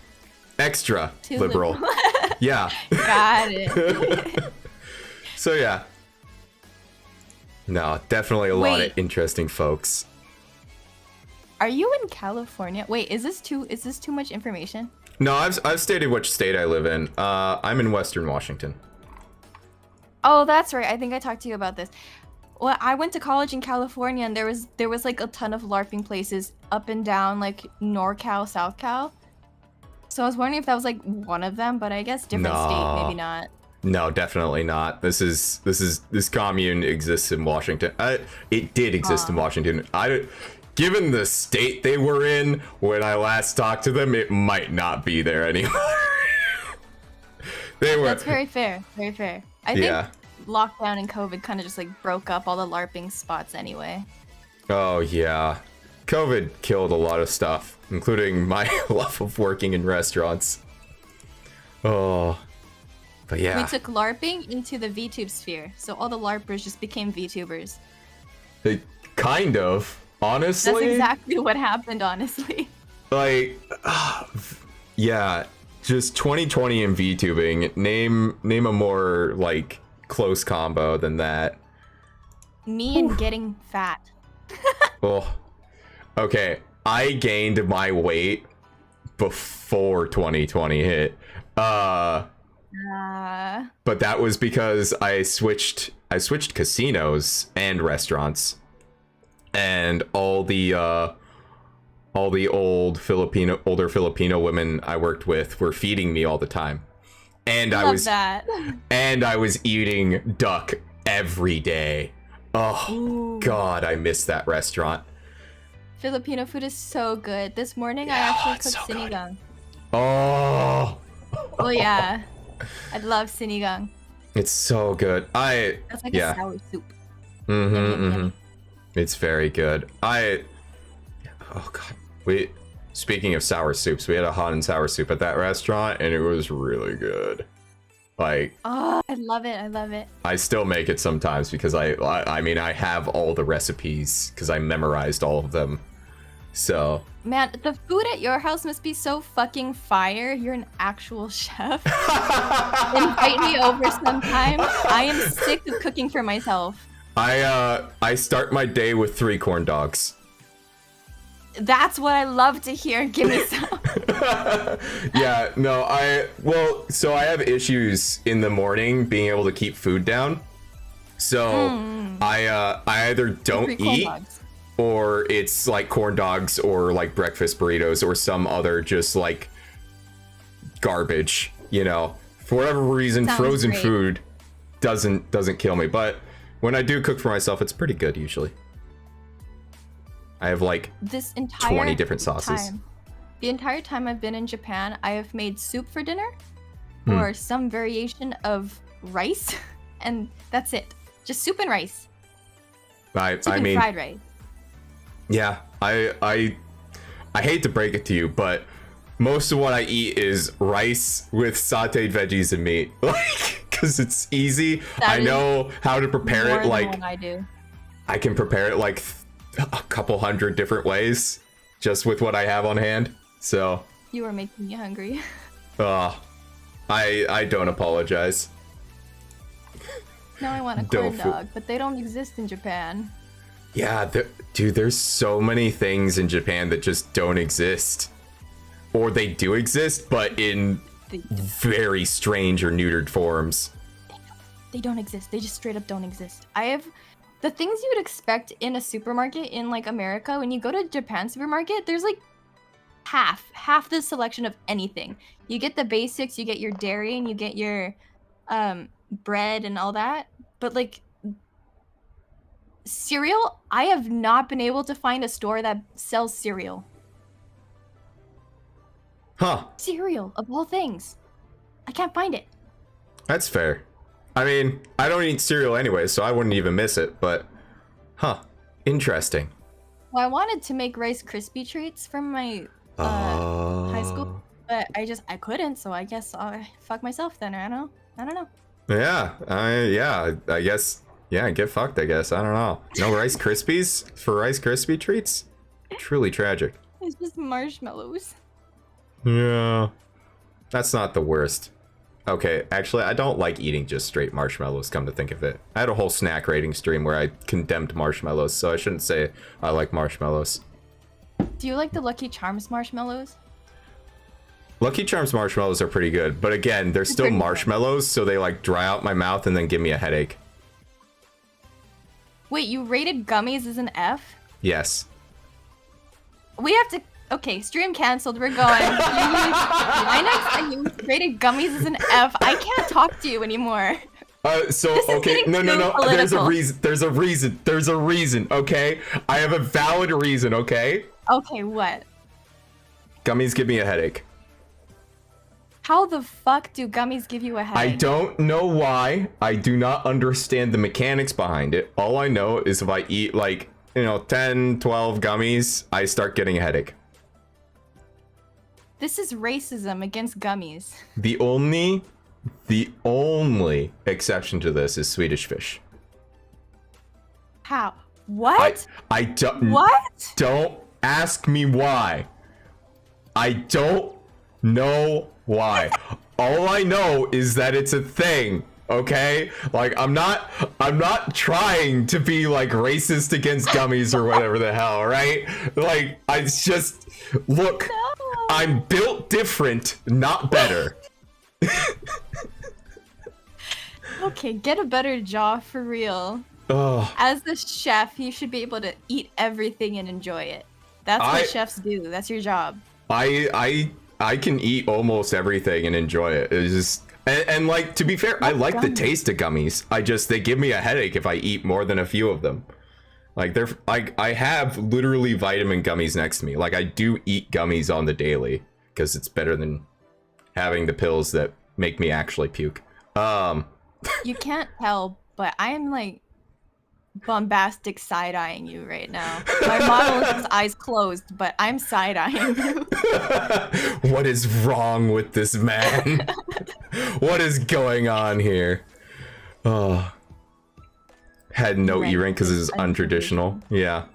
extra Too liberal. Yeah. Got it. So yeah. No, definitely a lot of interesting folks. Are you in California? Wait, is this too much information? No, I've stated which state I live in. I'm in Western Washington. Oh, that's right. I think I talked to you about this. Well, I went to college in California, and there was like a ton of LARPing places up and down like NorCal, SouthCal. So I was wondering if that was like one of them, but I guess different state, maybe not. No, definitely not. This commune exists in Washington. It did exist in Washington. Given the state they were in when I last talked to them, it might not be there anymore. That's very fair. Very fair. I think lockdown and COVID kind of just like broke up all the LARPing spots anyway. Oh yeah, COVID killed a lot of stuff, including my love of working in restaurants. Oh, but yeah. We took LARPing into the VTube sphere, so all the LARPers just became VTubers. Kind of, honestly. That's exactly what happened, honestly. Like, yeah, just 2020 in VTubing. Name a more like close combo than that. Me and getting fat. Oh, okay. I gained my weight before 2020 hit. But that was because I switched casinos and restaurants, and all the older Filipino women I worked with were feeding me all the time. And I was eating duck every day. Oh, God, I miss that restaurant. Filipino food is so good. This morning I actually cooked sinigang. Oh. Oh yeah, I love sinigang. It's so good. That's like a sour soup. It's very good. Oh God. Speaking of sour soups, we had a hot and sour soup at that restaurant, and it was really good. Like, oh, I love it. I love it. I still make it sometimes because I mean, I have all the recipes because I memorized all of them. So, man, the food at your house must be so fucking fire. You're an actual chef. Invite me over sometime. I am sick of cooking for myself. I start my day with 3 corn dogs. That's what I love to hear. Give me some. Yeah, no, so I have issues in the morning being able to keep food down. So I either don't eat or it's like corn dogs or like breakfast burritos or some other just like garbage, you know. For whatever reason, Sounds frozen great. food doesn't kill me, but when I do cook for myself, it's pretty good usually. I have like This entire 20 different sauces. The entire time I've been in Japan, I have made soup for dinner Hmm. or some variation of rice, and that's it. Just soup and rice. Soup I and mean, fried rice. yeah, I hate to break it to you, but most of what I eat is rice with sauteed veggies and meat. Like, because it's easy. That I is know how to prepare More it. than Like, what I do. I can prepare it like a couple hundred different ways just with what I have on hand. So, You are making me hungry. I don't apologize. Now I want a corn Tofu. dog, but they don't exist in Japan. Yeah, dude, there's so many things in Japan that just don't exist. Or they do exist, but in very strange or neutered forms. They don't exist. They just straight up don't exist. I have the things you would expect in a supermarket in like America. When you go to Japan supermarket, there's like half the selection of anything. You get the basics, you get your dairy, and you get your bread and all that. But like cereal, I have not been able to find a store that sells cereal. Huh, Cereal of all things. I can't find it. that's fair. I mean, I don't eat cereal anyway, so I wouldn't even miss it, but interesting. Well, I wanted to make Rice Krispie treats from my high school, but I couldn't, so I guess I'll fuck myself then. I don't know. Yeah, I guess, yeah, get fucked, I guess. I don't know. No Rice Krispies for Rice Krispie treats? Truly tragic. It's just marshmallows. Yeah. That's not the worst. Okay, actually, I don't like eating just straight marshmallows, come to think of it. I had a whole snack rating stream where I condemned marshmallows, so I shouldn't say I like marshmallows. Do you like the Lucky Charms marshmallows? Lucky Charms marshmallows are pretty good, but again, they're still pretty good. marshmallows, so they like dry out my mouth and then give me a headache. Wait, you rated gummies as an F? Yes. We have to. Okay, stream canceled. We're going. Linux and you rated gummies as an F. I can't talk to you anymore. So This is okay, getting no, too there's a political. reason, okay? I have a valid reason, okay? Okay, what? Gummies give me a headache. How the fuck do gummies give you a headache? I don't know why. I do not understand the mechanics behind it. All I know is if I eat like, 10, 12 gummies, I start getting a headache. This is racism against gummies. The only exception to this is Swedish fish. How? What? I don't. What? Don't ask me why. I don't know why. All I know is that it's a thing. Okay? Like I'm not trying to be like racist against gummies or whatever the hell, right? Like it's just look, I'm built different, not better. Okay, get a better jaw for real. Ugh. As the chef, you should be able to eat everything and enjoy it. That's what chefs do. That's your job. I can eat almost everything and enjoy it. It's just and like to be fair, I like the taste of gummies. They give me a headache if I eat more than a few of them. Like I have literally vitamin gummies next to me. Like I do eat gummies on the daily because it's better than having the pills that make me actually puke. You can't tell, but I am like bombastic side-eyeing you right now. My model has eyes closed, but I'm side-eyeing you. What is wrong with this man? What is going on here? Oh. Had no Rank E-rank because is it's untraditional. Yeah.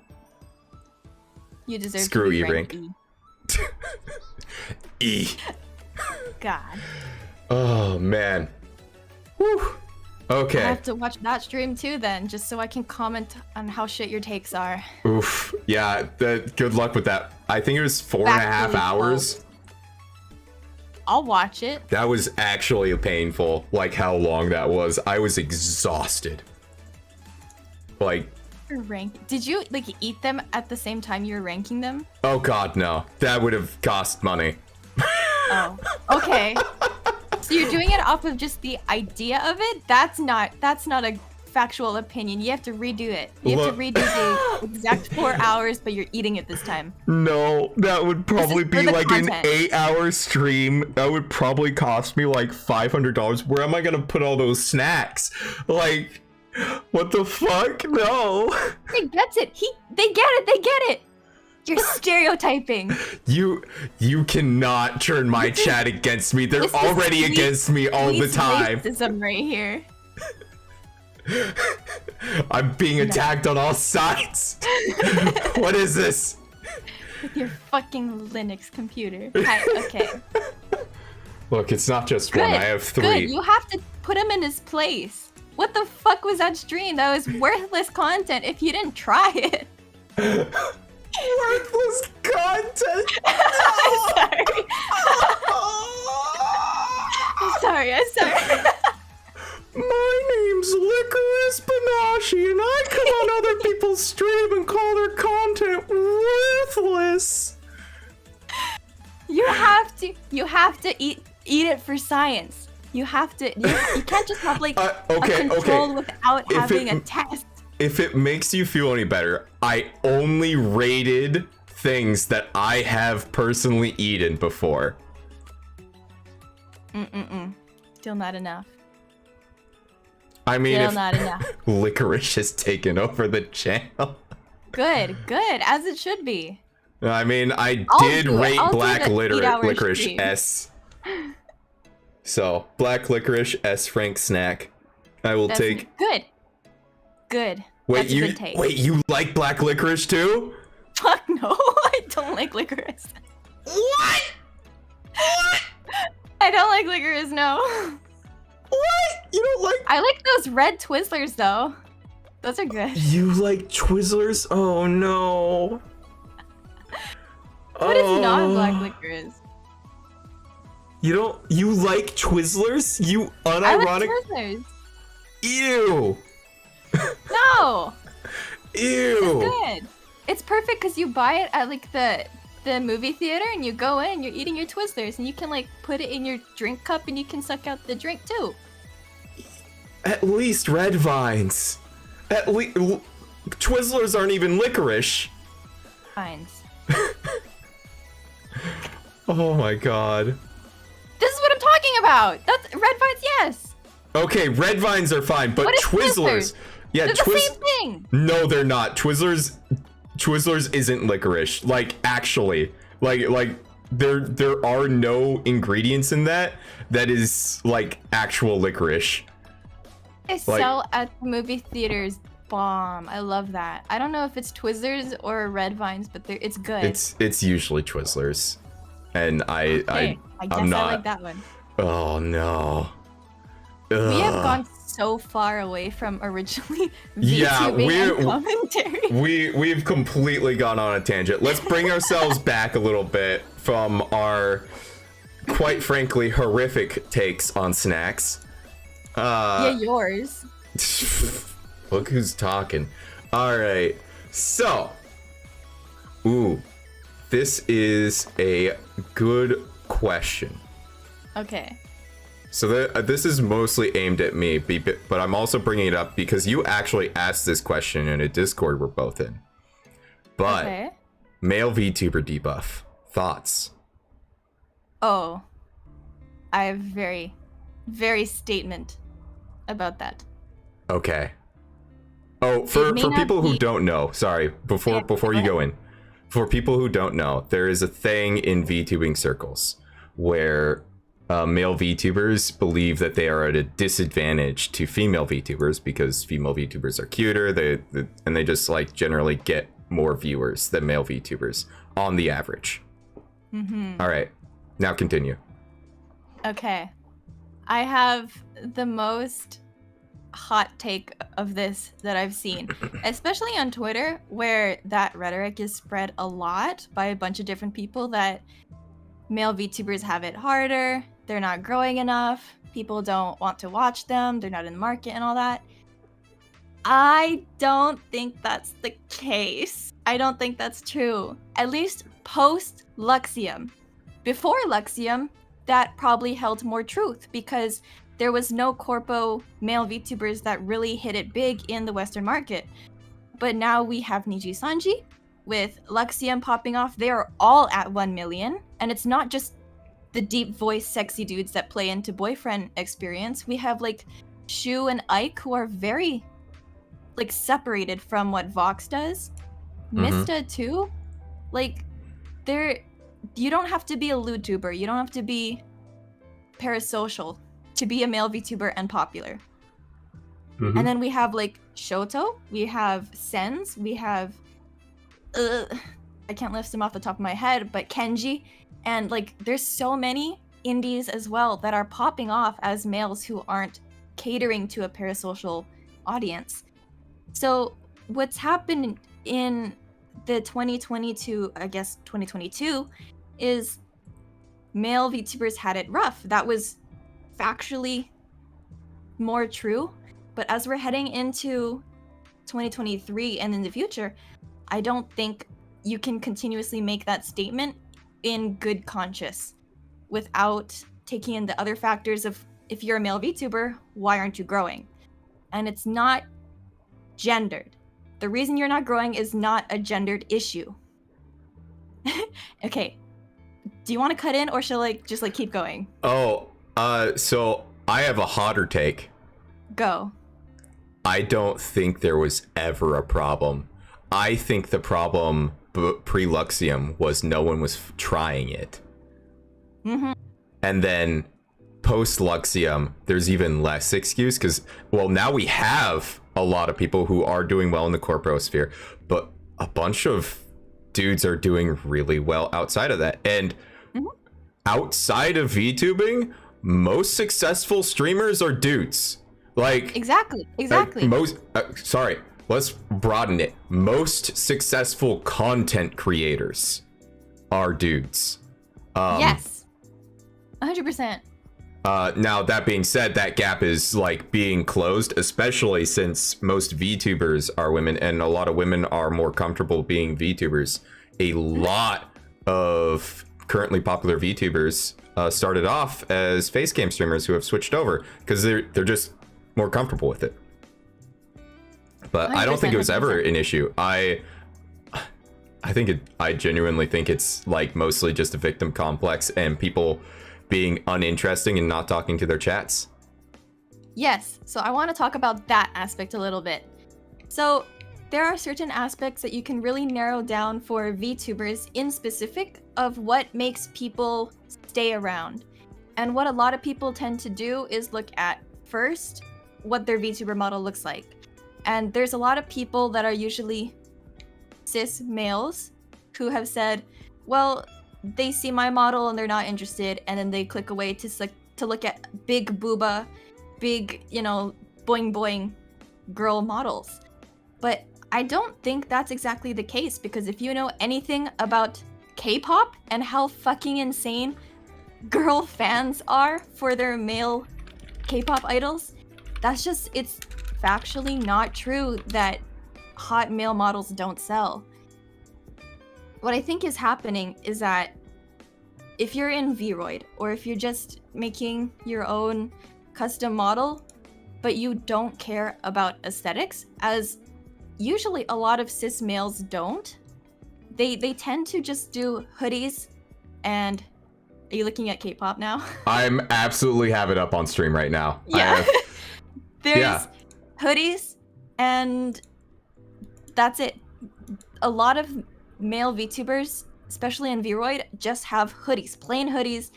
You deserve Screw to be E-rank. ranked E. E. God. Oh man. Whew. I Okay. have to watch that stream too then, just so I can comment on how shit your takes are. Oof. Yeah. Good luck with that. I think it was 4.5 Factually hours. false. I'll watch it. That was actually painful. Like how long that was. I was exhausted. Like Rank. Did you like eat them at the same time you were ranking them? Oh God, no. That would have cost money. Oh, okay. So you're doing it off of just the idea of it? That's not a factual opinion. You have to redo it. You have to redo the exact 4 hours, but you're eating it this time. No, that would probably be like content. an 8-hour stream. That would probably cost me like $500. Where am I gonna put all those snacks? Like, what the fuck? No. He gets it. They get it. They get it. You're stereotyping. You cannot turn my chat against me. They're already against me all the time. Racism right here. I'm being attacked on all sides. What is this? With your fucking Linux computer. Okay. Look, it's not just one. I have 3. Good. You have to put him in his place. What the fuck was that stream? That was worthless content if you didn't try it. Worthless content. I'm sorry. My name's Lycoris Banashi, and I come on other people's stream and call their content worthless. You have to eat it for science. You have to. You can't just have like a control without having a test. If it makes you feel any better, I only rated things that I have personally eaten before. Still not enough. I mean, Still not enough. Lycoris has taken over the channel. Good, as it should be. I mean, I did rate Black Licorice S. So, Black Licorice S Frank Snack. I will take. Good. Wait, That's a good take. Wait, you like Black Licorice too? Fuck no, I don't like licorice. What? I don't like licorice, no. What? You don't like? I like those red Twizzlers though. Those are good. You like Twizzlers? Oh no. What is not black licorice? You like Twizzlers? You unironic? I like Twizzlers. Ew. No. Ew. It's good. It's perfect because you buy it at like the movie theater and you go in and you're eating your Twizzlers and you can like put it in your drink cup and you can suck out the drink too. At least red vines. At least Twizzlers aren't even licorice. Vines. Oh my god. This is what I'm talking about. That's red vines, yes. Okay, red vines are fine, but Twizzlers. Yeah, they're the same thing. No, they're not. Twizzlers isn't licorice. Like actually, like there are no ingredients in that is like actual licorice. They sell at the movie theaters. Bomb. I love that. I don't know if it's Twizzlers or red vines, but it's good. It's usually Twizzlers, and I guess I'm not. I like that one. Oh no. Ugh. We have gone so far away from originally yeah, Vtubing and commentary. We've completely gone on a tangent. Let's bring ourselves back a little bit from our quite frankly horrific takes on snacks. Yeah, yours. Look who's talking. All right, so this is a good question. Okay. So this is mostly aimed at me, but I'm also bringing it up because you actually asked this question in a Discord we're both in. But male VTuber debuff, thoughts? Oh, I have very, very statement about that. Okay. Oh, for people who don't know, sorry, before you go in, for people who don't know, there is a thing in VTubing circles where male VTubers believe that they are at a disadvantage to female VTubers because female VTubers are cuter, and they just like generally get more viewers than male VTubers on the average. All right, now continue. Okay, I have the most hot take of this that I've seen, especially on Twitter, where that rhetoric is spread a lot by a bunch of different people that male VTubers have it harder, they're not growing enough, people don't want to watch them, they're not in the market and all that. I don't think that's the case. I don't think that's true. At least post Luxium. Before Luxium, that probably held more truth because there was no corpo male VTubers that really hit it big in the Western market. But now we have Niji Sanji with Luxium popping off. They are all at 1 million. And it's not just the deep voice sexy dudes that play into boyfriend experience. We have like Shu and Ike who are very like separated from what Vox does. Mista too. Like you don't have to be a LewTuber. You don't have to be parasocial to be a male VTuber and popular. And then we have like Shoto, we have Sens, we have I can't list them off the top of my head, but Kenji, and like there's so many indies as well that are popping off as males who aren't catering to a parasocial audience. So what's happened in the 2022, I guess 2022, is male VTubers had it rough. That was factually more true. But as we're heading into 2023 and in the future, I don't think you can continuously make that statement in good conscience without taking in the other factors of if you're a male VTuber, why aren't you growing? And it's not gendered. The reason you're not growing is not a gendered issue. Okay. Do you want to cut in or shall I just like keep going? Oh, so I have a hotter take. Go. I don't think there was ever a problem. I think the problem pre-Luxium was no one was trying it. And then post-Luxium, there's even less excuse because, well, now we have a lot of people who are doing well in the corpo sphere, but a bunch of dudes are doing really well outside of that. And outside of VTubing, most successful streamers are dudes. Like exactly. Let's broaden it. Most successful content creators are dudes. Yes. 100%. Now, that being said, that gap is like being closed, especially since most VTubers are women and a lot of women are more comfortable being VTubers. A lot of currently popular VTubers started off as face cam streamers who have switched over because they're just more comfortable with it. But I don't think it was ever an issue. I genuinely think it's like mostly just a victim complex and people being uninteresting and not talking to their chats. Yes, so I want to talk about that aspect a little bit. So there are certain aspects that you can really narrow down for VTubers in specific of what makes people stay around. And what a lot of people tend to do is look at first what their VTuber model looks like. And there's a lot of people that are usually cis males who have said, well, they see my model and they're not interested, and then they click away to look at big booba, big, boing boing girl models. But I don't think that's exactly the case, because if you know anything about K-pop and how fucking insane girl fans are for their male K-pop idols, it's factually not true that hot male models don't sell. What I think is happening is that if you're in Vroid, or if you're just making your own custom model, but you don't care about aesthetics, as usually a lot of cis males don't, they tend to just do hoodies and... Are you looking at K-pop now? I'm absolutely have it up on stream right now. Yeah. There's hoodies, and that's it. A lot of male VTubers, especially in Vroid, just have hoodies, plain hoodies,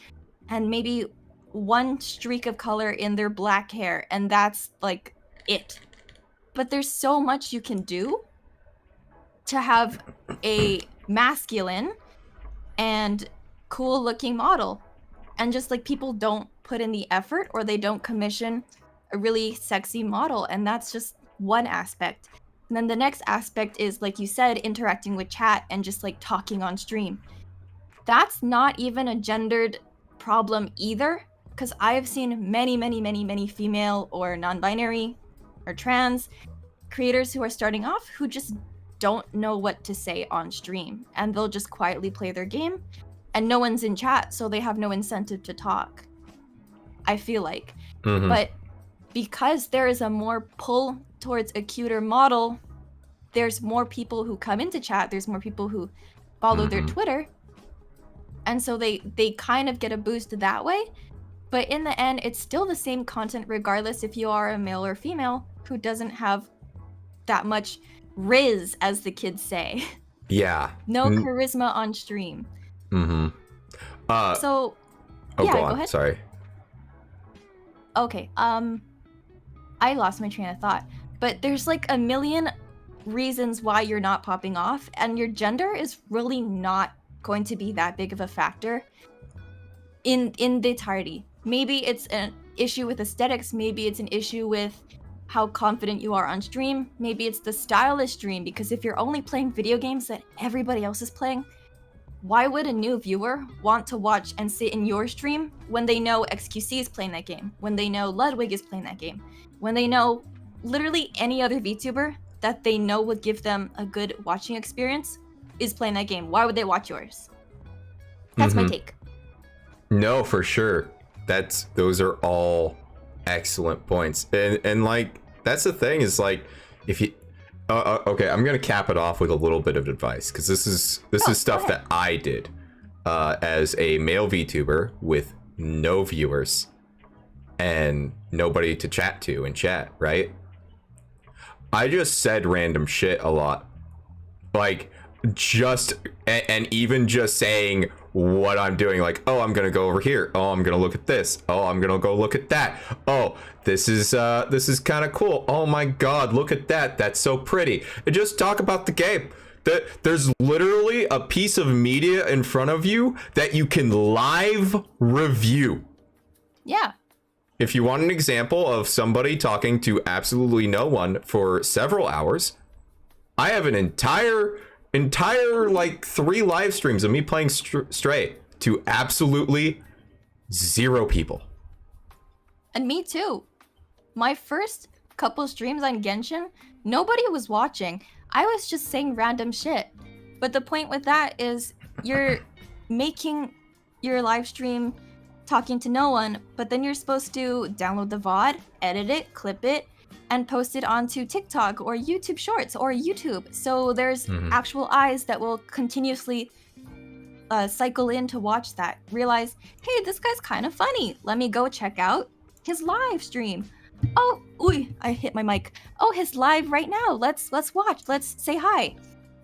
and maybe one streak of color in their black hair, and that's like it. But there's so much you can do to have a masculine and cool looking model, and just like people don't put in the effort, or they don't commission a really sexy model, and that's just one aspect. And then the next aspect is, like you said, interacting with chat and just like talking on stream. That's not even a gendered problem either, because I have seen many female or non-binary or trans creators who are starting off who just don't know what to say on stream, and they'll just quietly play their game, and no one's in chat, so they have no incentive to talk, I feel like. But because there is a more pull towards a cuter model, there's more people who come into chat, there's more people who follow their Twitter, and so they kind of get a boost that way. But in the end, it's still the same content regardless if you are a male or female who doesn't have that much riz, as the kids say. Yeah. No charisma on stream. So oh, yeah, go on. Go ahead. Sorry. Okay, I lost my train of thought. But there's like a million reasons why you're not popping off, and your gender is really not going to be that big of a factor in the entirety. Maybe it's an issue with aesthetics, maybe it's an issue with how confident you are on stream, maybe it's the stylish stream, because if you're only playing video games that everybody else is playing, why would a new viewer want to watch and sit in your stream when they know XQC is playing that game, when they know Ludwig is playing that game, when they know literally any other VTuber that they know would give them a good watching experience is playing that game? Why would they watch yours? That's my take. No, for sure. Those are all excellent points. And like, that's the thing is like, if you, okay, I'm gonna cap it off with a little bit of advice, because this is stuff that I did as a male VTuber with no viewers and nobody to chat to in chat, right? I just said random shit a lot, like and even just saying what I'm doing, like, oh, I'm gonna go over here, oh, I'm gonna look at this, oh, I'm gonna go look at that, oh, this is kind of cool, oh my god, look at that, that's so pretty, and just talk about the game. There's literally a piece of media in front of you that you can live review. Yeah. If you want an example of somebody talking to absolutely no one for several hours, I have an entire like 3 live streams of me playing Stray to absolutely 0 people. And me too. My first couple streams on Genshin, nobody was watching. I was just saying random shit. But the point with that is you're making your live stream talking to no one, but then you're supposed to download the VOD, edit it, clip it, and post it onto TikTok or YouTube Shorts or YouTube. So there's actual eyes that will continuously cycle in to watch that. Realize, hey, this guy's kind of funny. Let me go check out his live stream. Oh, ooh, I hit my mic. Oh, his live right now. Let's watch. Let's say hi.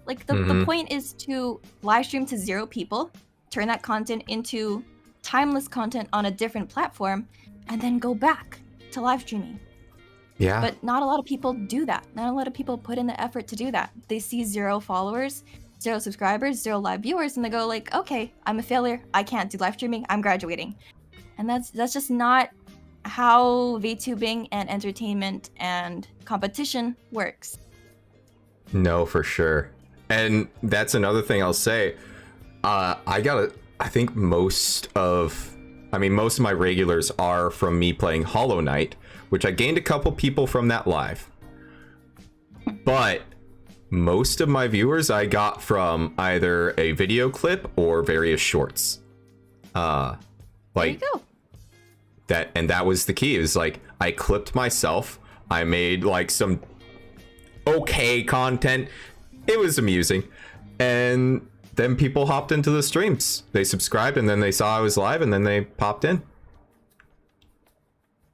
Like the point is to live stream to 0 people, turn that content into timeless content on a different platform, and then go back to live streaming. Yeah. But not a lot of people do that. Not a lot of people put in the effort to do that. They see 0 followers, 0 subscribers, 0 live viewers, and they go like, okay, I'm a failure. I can't do live streaming. I'm graduating. And that's just not how VTubing and entertainment and competition works. No, for sure. And that's another thing I'll say. I think most of my regulars are from me playing Hollow Knight, which I gained a couple people from that live. But most of my viewers I got from either a video clip or various shorts. Like, there you go. That was the key. It was like, I clipped myself. I made like some okay content. It was amusing. And then people hopped into the streams. They subscribed and then they saw I was live and then they popped in.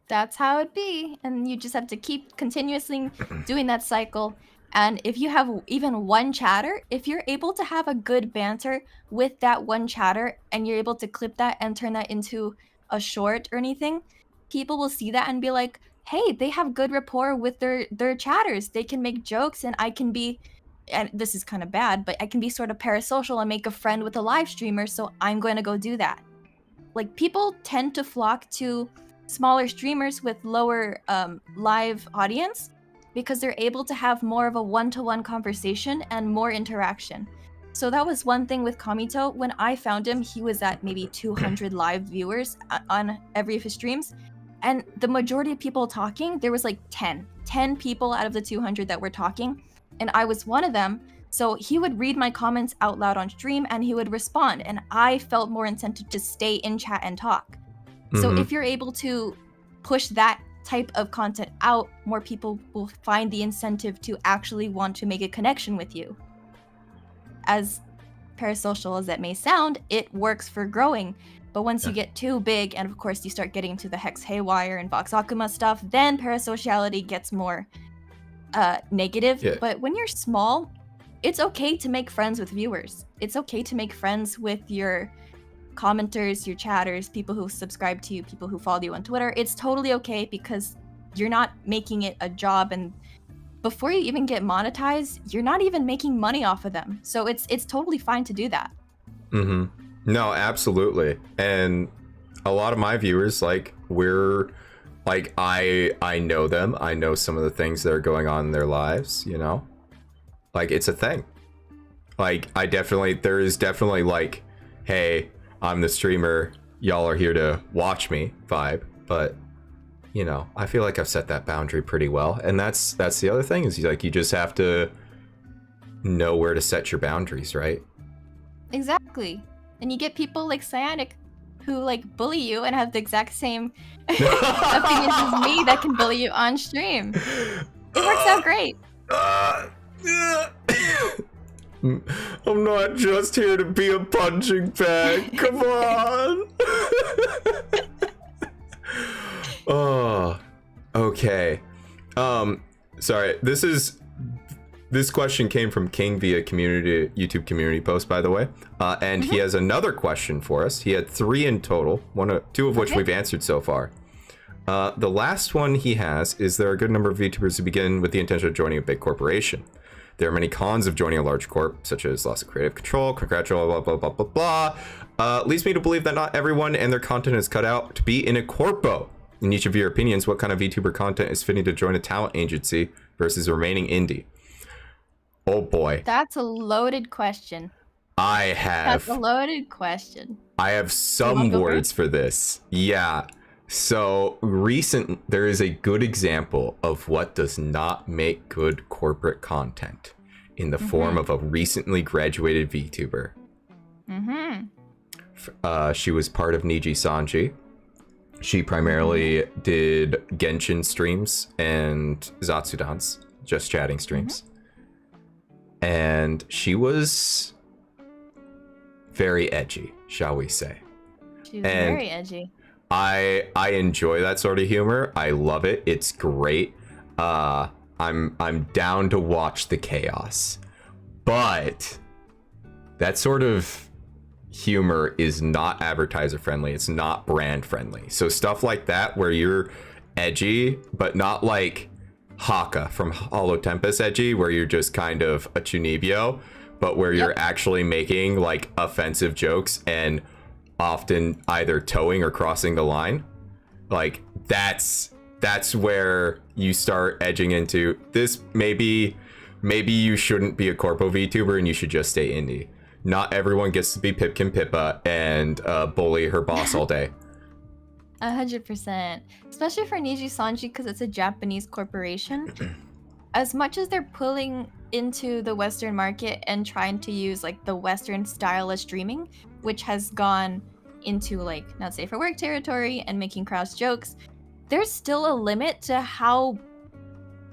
That's how it be. And you just have to keep continuously doing that cycle. And if you have even one chatter, if you're able to have a good banter with that one chatter and you're able to clip that and turn that into a short or anything, people will see that and be like, hey, they have good rapport with their chatters. They can make jokes and I can be, and this is kind of bad, but I can be sort of parasocial and make a friend with a live streamer, so I'm going to go do that. Like, people tend to flock to smaller streamers with lower live audience because they're able to have more of a one-to-one conversation and more interaction. So that was one thing with Kamito. When I found him, he was at maybe 200 live viewers on every of his streams. And the majority of people talking, there was like 10 people out of the 200 that were talking, and I was one of them. So he would read my comments out loud on stream and he would respond, and I felt more incentive to stay in chat and talk. So if you're able to push that type of content out, more people will find the incentive to actually want to make a connection with you. As parasocial as that may sound, it works for growing. But once you get too big, and of course you start getting into the Hex Haywire and Vox Akuma stuff, then parasociality gets more negative. Yeah. But when you're small, it's okay to make friends with viewers. It's okay to make friends with your commenters, your chatters, people who subscribe to you, people who follow you on Twitter. It's totally okay because you're not making it a job, and before you even get monetized, you're not even making money off of them. So it's totally fine to do that. No, absolutely. And a lot of my viewers, like, we're like, I know them. I know some of the things that are going on in their lives, you know? Like, it's a thing. Like, there is definitely like, hey, I'm the streamer, y'all are here to watch me vibe. But, you know, I feel like I've set that boundary pretty well. And that's the other thing, is like, you just have to know where to set your boundaries, right? Exactly. And you get people like Cyanic who like bully you and have the exact same opinions as me that can bully you on stream. It works out great. I'm not just here to be a punching bag. Come on. Oh, okay. Sorry. This question came from King via YouTube community post, by the way. And he has another question for us. He had 3 in total, two of which we've answered so far. The last one he has is, there are a good number of VTubers who begin with the intention of joining a big corporation. There are many cons of joining a large corp, such as loss of creative control, contractual, blah, blah, blah, blah, blah. Leads me to believe that not everyone and their content is cut out to be in a corpo. In each of your opinions, what kind of VTuber content is fitting to join a talent agency versus remaining indie? Oh boy. That's a loaded question. That's a loaded question. I have some words for this. Yeah. So there is a good example of what does not make good corporate content in the form of a recently graduated VTuber. She was part of Niji Sanji. She primarily did Genshin streams and Zatsudans, just chatting streams. And she was very edgy, shall we say. She's very edgy. I enjoy that sort of humor. I love it. It's great. I'm down to watch the chaos. But that sort of humor is not advertiser friendly. It's not brand friendly. So stuff like that where you're edgy, but not like Haka from Hollow Tempest edgy, where you're just kind of a Chunibyo, but where you're actually making like offensive jokes and often either towing or crossing the line. Like that's where you start edging into this. Maybe you shouldn't be a corpo VTuber and you should just stay indie. Not everyone gets to be Pipkin Pippa and bully her boss all day. 100%. Especially for Niji Sanji, because it's a Japanese corporation. As much as they're pulling into the Western market and trying to use like the Western style of streaming, which has gone into like not safe for work territory and making crass jokes, there's still a limit to how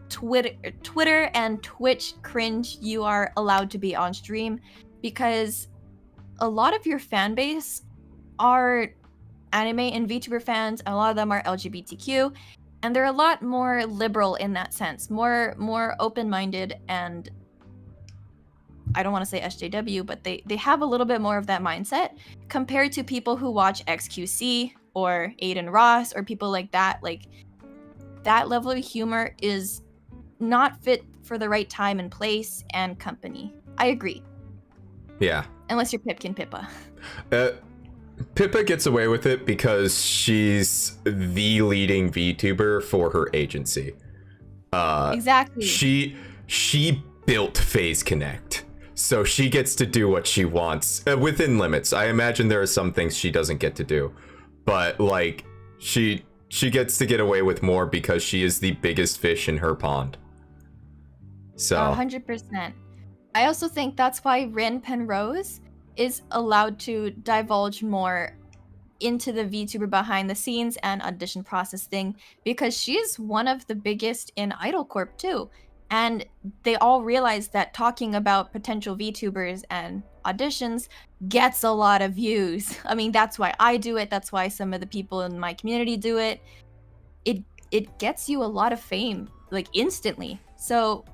Twitter and Twitch cringe you are allowed to be on stream, because a lot of your fan base are anime and VTuber fans, and a lot of them are LGBTQ, and they're a lot more liberal in that sense, more open-minded, and I don't want to say SJW, but they have a little bit more of that mindset compared to people who watch XQC or Aiden Ross or people like that. Like, that level of humor is not fit for the right time and place and company. I agree. Yeah. Unless you're Pipkin Pippa. Pippa gets away with it because she's the leading VTuber for her agency. Exactly. She built FaZe Connect, so she gets to do what she wants within limits. I imagine there are some things she doesn't get to do, but like she she gets to get away with more because she is the biggest fish in her pond. So 100%. I also think that's why Rin Penrose is allowed to divulge more into the VTuber behind the scenes and audition process thing, because she's one of the biggest in Idol Corp too. And they all realize that talking about potential VTubers and auditions gets a lot of views. I mean, that's why I do it. That's why some of the people in my community do it. It gets you a lot of fame, like, instantly. So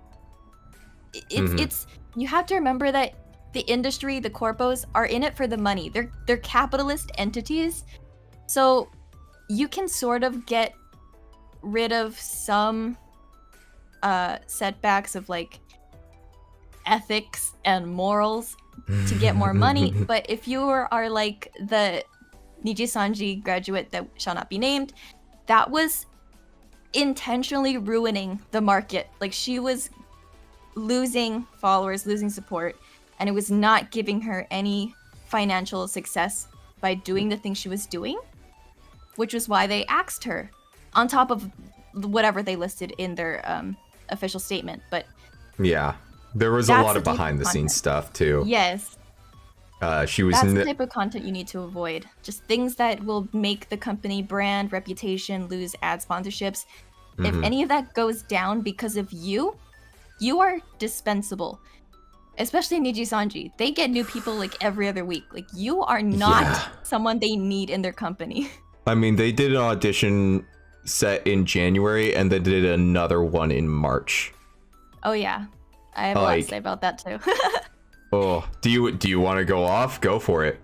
it's you have to remember that the industry, the corpos, are in it for the money. They're capitalist entities. So you can sort of get rid of some setbacks of like ethics and morals to get more money. But if you are like the Niji Sanji graduate that shall not be named, that was intentionally ruining the market. Like, she was losing followers, losing support, and it was not giving her any financial success by doing the things she was doing, which was why they axed her, on top of whatever they listed in their official statement. But yeah, there was a lot of behind the scenes stuff too. Yes. She was That's the type of content you need to avoid. Just things that will make the company brand, reputation, lose ad sponsorships. If any of that goes down because of you, you are dispensable. Especially Niji Sanji. They get new people like every other week. Like, you are not someone they need in their company. I mean, they did an audition set in January and then did another one in March. Oh yeah. I have a lot to say about that too. Oh, do you want to go off? Go for it.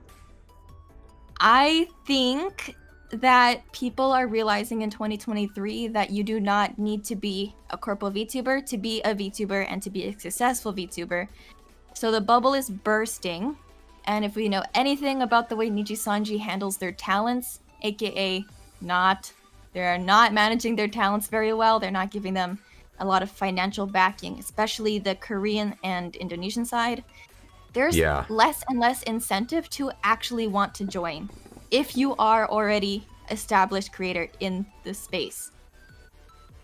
I think that people are realizing in 2023 that you do not need to be a corporal VTuber to be a VTuber and to be a successful VTuber. So the bubble is bursting, and if we know anything about the way Niji Sanji handles their talents, aka they're not managing their talents very well, they're not giving them a lot of financial backing, especially the Korean and Indonesian side. There's less and less incentive to actually want to join if you are already established creator in the space.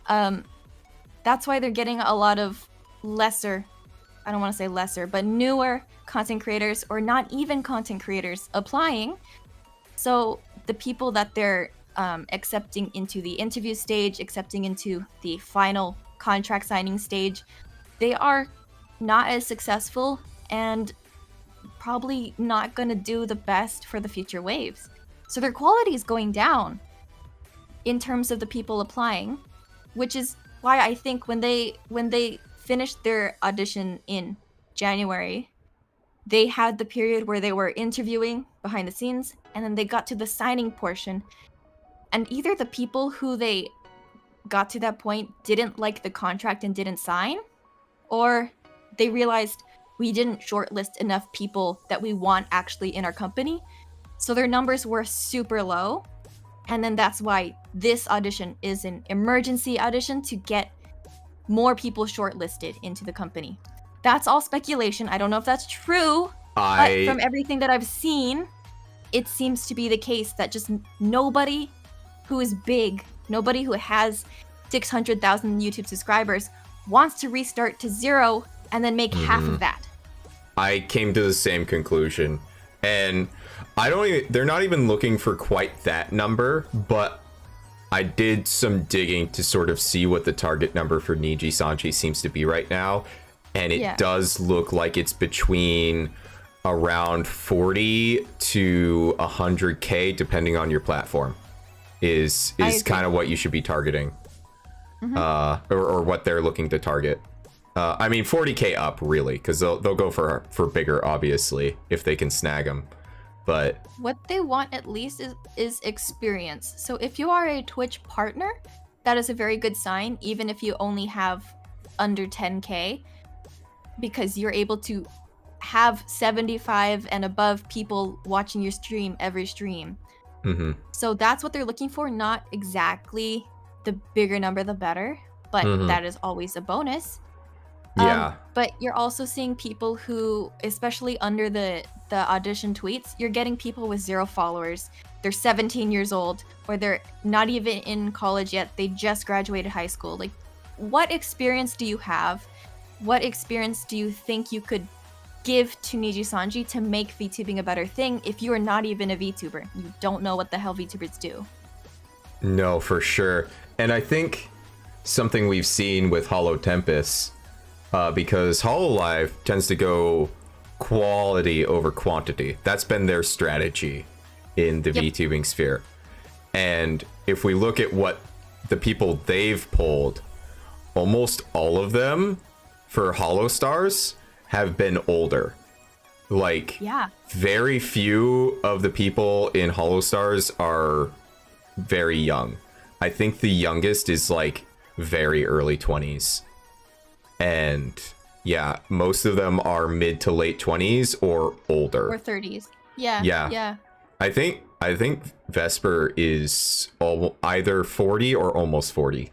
That's why they're getting a lot of lesser, I don't want to say lesser, but newer content creators, or not even content creators, applying. So the people that they're accepting into the interview stage, accepting into the final contract signing stage, they are not as successful and probably not going to do the best for the future waves. So their quality is going down in terms of the people applying, which is why I think when they finished their audition in January, they had the period where they were interviewing behind the scenes, and then they got to the signing portion, and either the people who they got to that point didn't like the contract and didn't sign, or they realized we didn't shortlist enough people that we want actually in our company. So their numbers were super low. And then that's why this audition is an emergency audition to get more people shortlisted into the company. That's all speculation. I don't know if that's true, but from everything that I've seen, it seems to be the case that just nobody who is big, nobody who has 600,000 YouTube subscribers wants to restart to zero and then make half of that. I came to the same conclusion, and they're not even looking for quite that number, but I did some digging to sort of see what the target number for Niji Sanji seems to be right now, and it does look like it's between around 40 to 100k, depending on your platform, is kind of what you should be targeting, or what they're looking to target. I mean, 40k up, really, because they'll go for bigger, obviously, if they can snag them. But what they want at least is experience. So if you are a Twitch partner, that is a very good sign, even if you only have under 10k, because you're able to have 75 and above people watching your stream every stream. So that's what they're looking for, not exactly the bigger number the better, but that is always a bonus. But you're also seeing people who, especially under the audition tweets, you're getting people with 0 followers, they're 17 years old, or they're not even in college yet, they just graduated high school. Like, what experience do you have? What experience do you think you could give to Niji Sanji to make VTubing a better thing if you are not even a VTuber? You don't know what the hell VTubers do. No, for sure. And I think something we've seen with Hollow Tempest, because Hololive tends to go quality over quantity. That's been their strategy in the VTubing sphere. And if we look at what the people they've pulled, almost all of them for Hollow Stars have been older. Like, very few of the people in Hollow Stars are very young. I think the youngest is like very early 20s. And yeah, most of them are mid to late 20s or older. Or 30s. Yeah. I think Vesper is either 40 or almost 40.